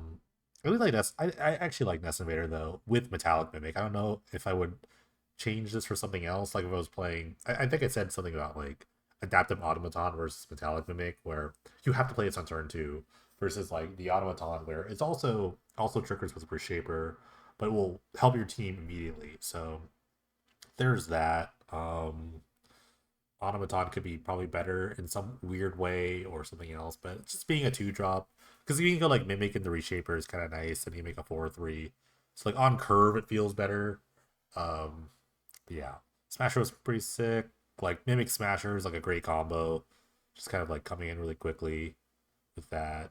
really like Nest. I actually like Nest Invader though with Metallic Mimic. I don't know if I would change this for something else. Like if I was playing, I think I said something about like Adaptive Automaton versus Metallic Mimic, where you have to play this on turn 2, versus like the Automaton where it's also triggers with Reshaper, but it will help your team immediately. So there's that. Automaton could be probably better in some weird way or something else, but just being a 2 drop, because you can go like Mimic in the Reshaper is kind of nice, and you make a 4/3. So like on curve, it feels better. Yeah, Smasher was pretty sick. Like Mimic Smasher is like a great combo. just kind of like coming in really quickly with that.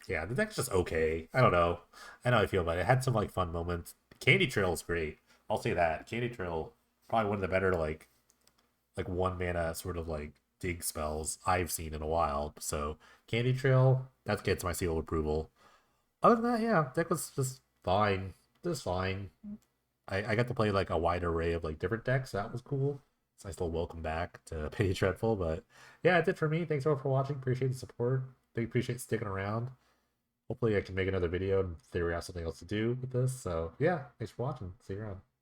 Yeah, the deck's just okay. I don't know. I know how I feel about it. It had some like fun moments. Candy Trail is great. I'll say that. Candy Trail probably one of the better like one mana sort of like dig spells I've seen in a while. So Candy Trail, that gets my seal of approval. Other than that, yeah, deck was just fine. Just fine. I got to play like a wide array of like different decks. So that was cool. It's nice little welcome back to Penny Dreadful. But yeah, that's it for me. Thanks all for watching. Appreciate the support. Appreciate sticking around. Hopefully I can make another video and figure out something else to do with this. So yeah, thanks for watching. See you around.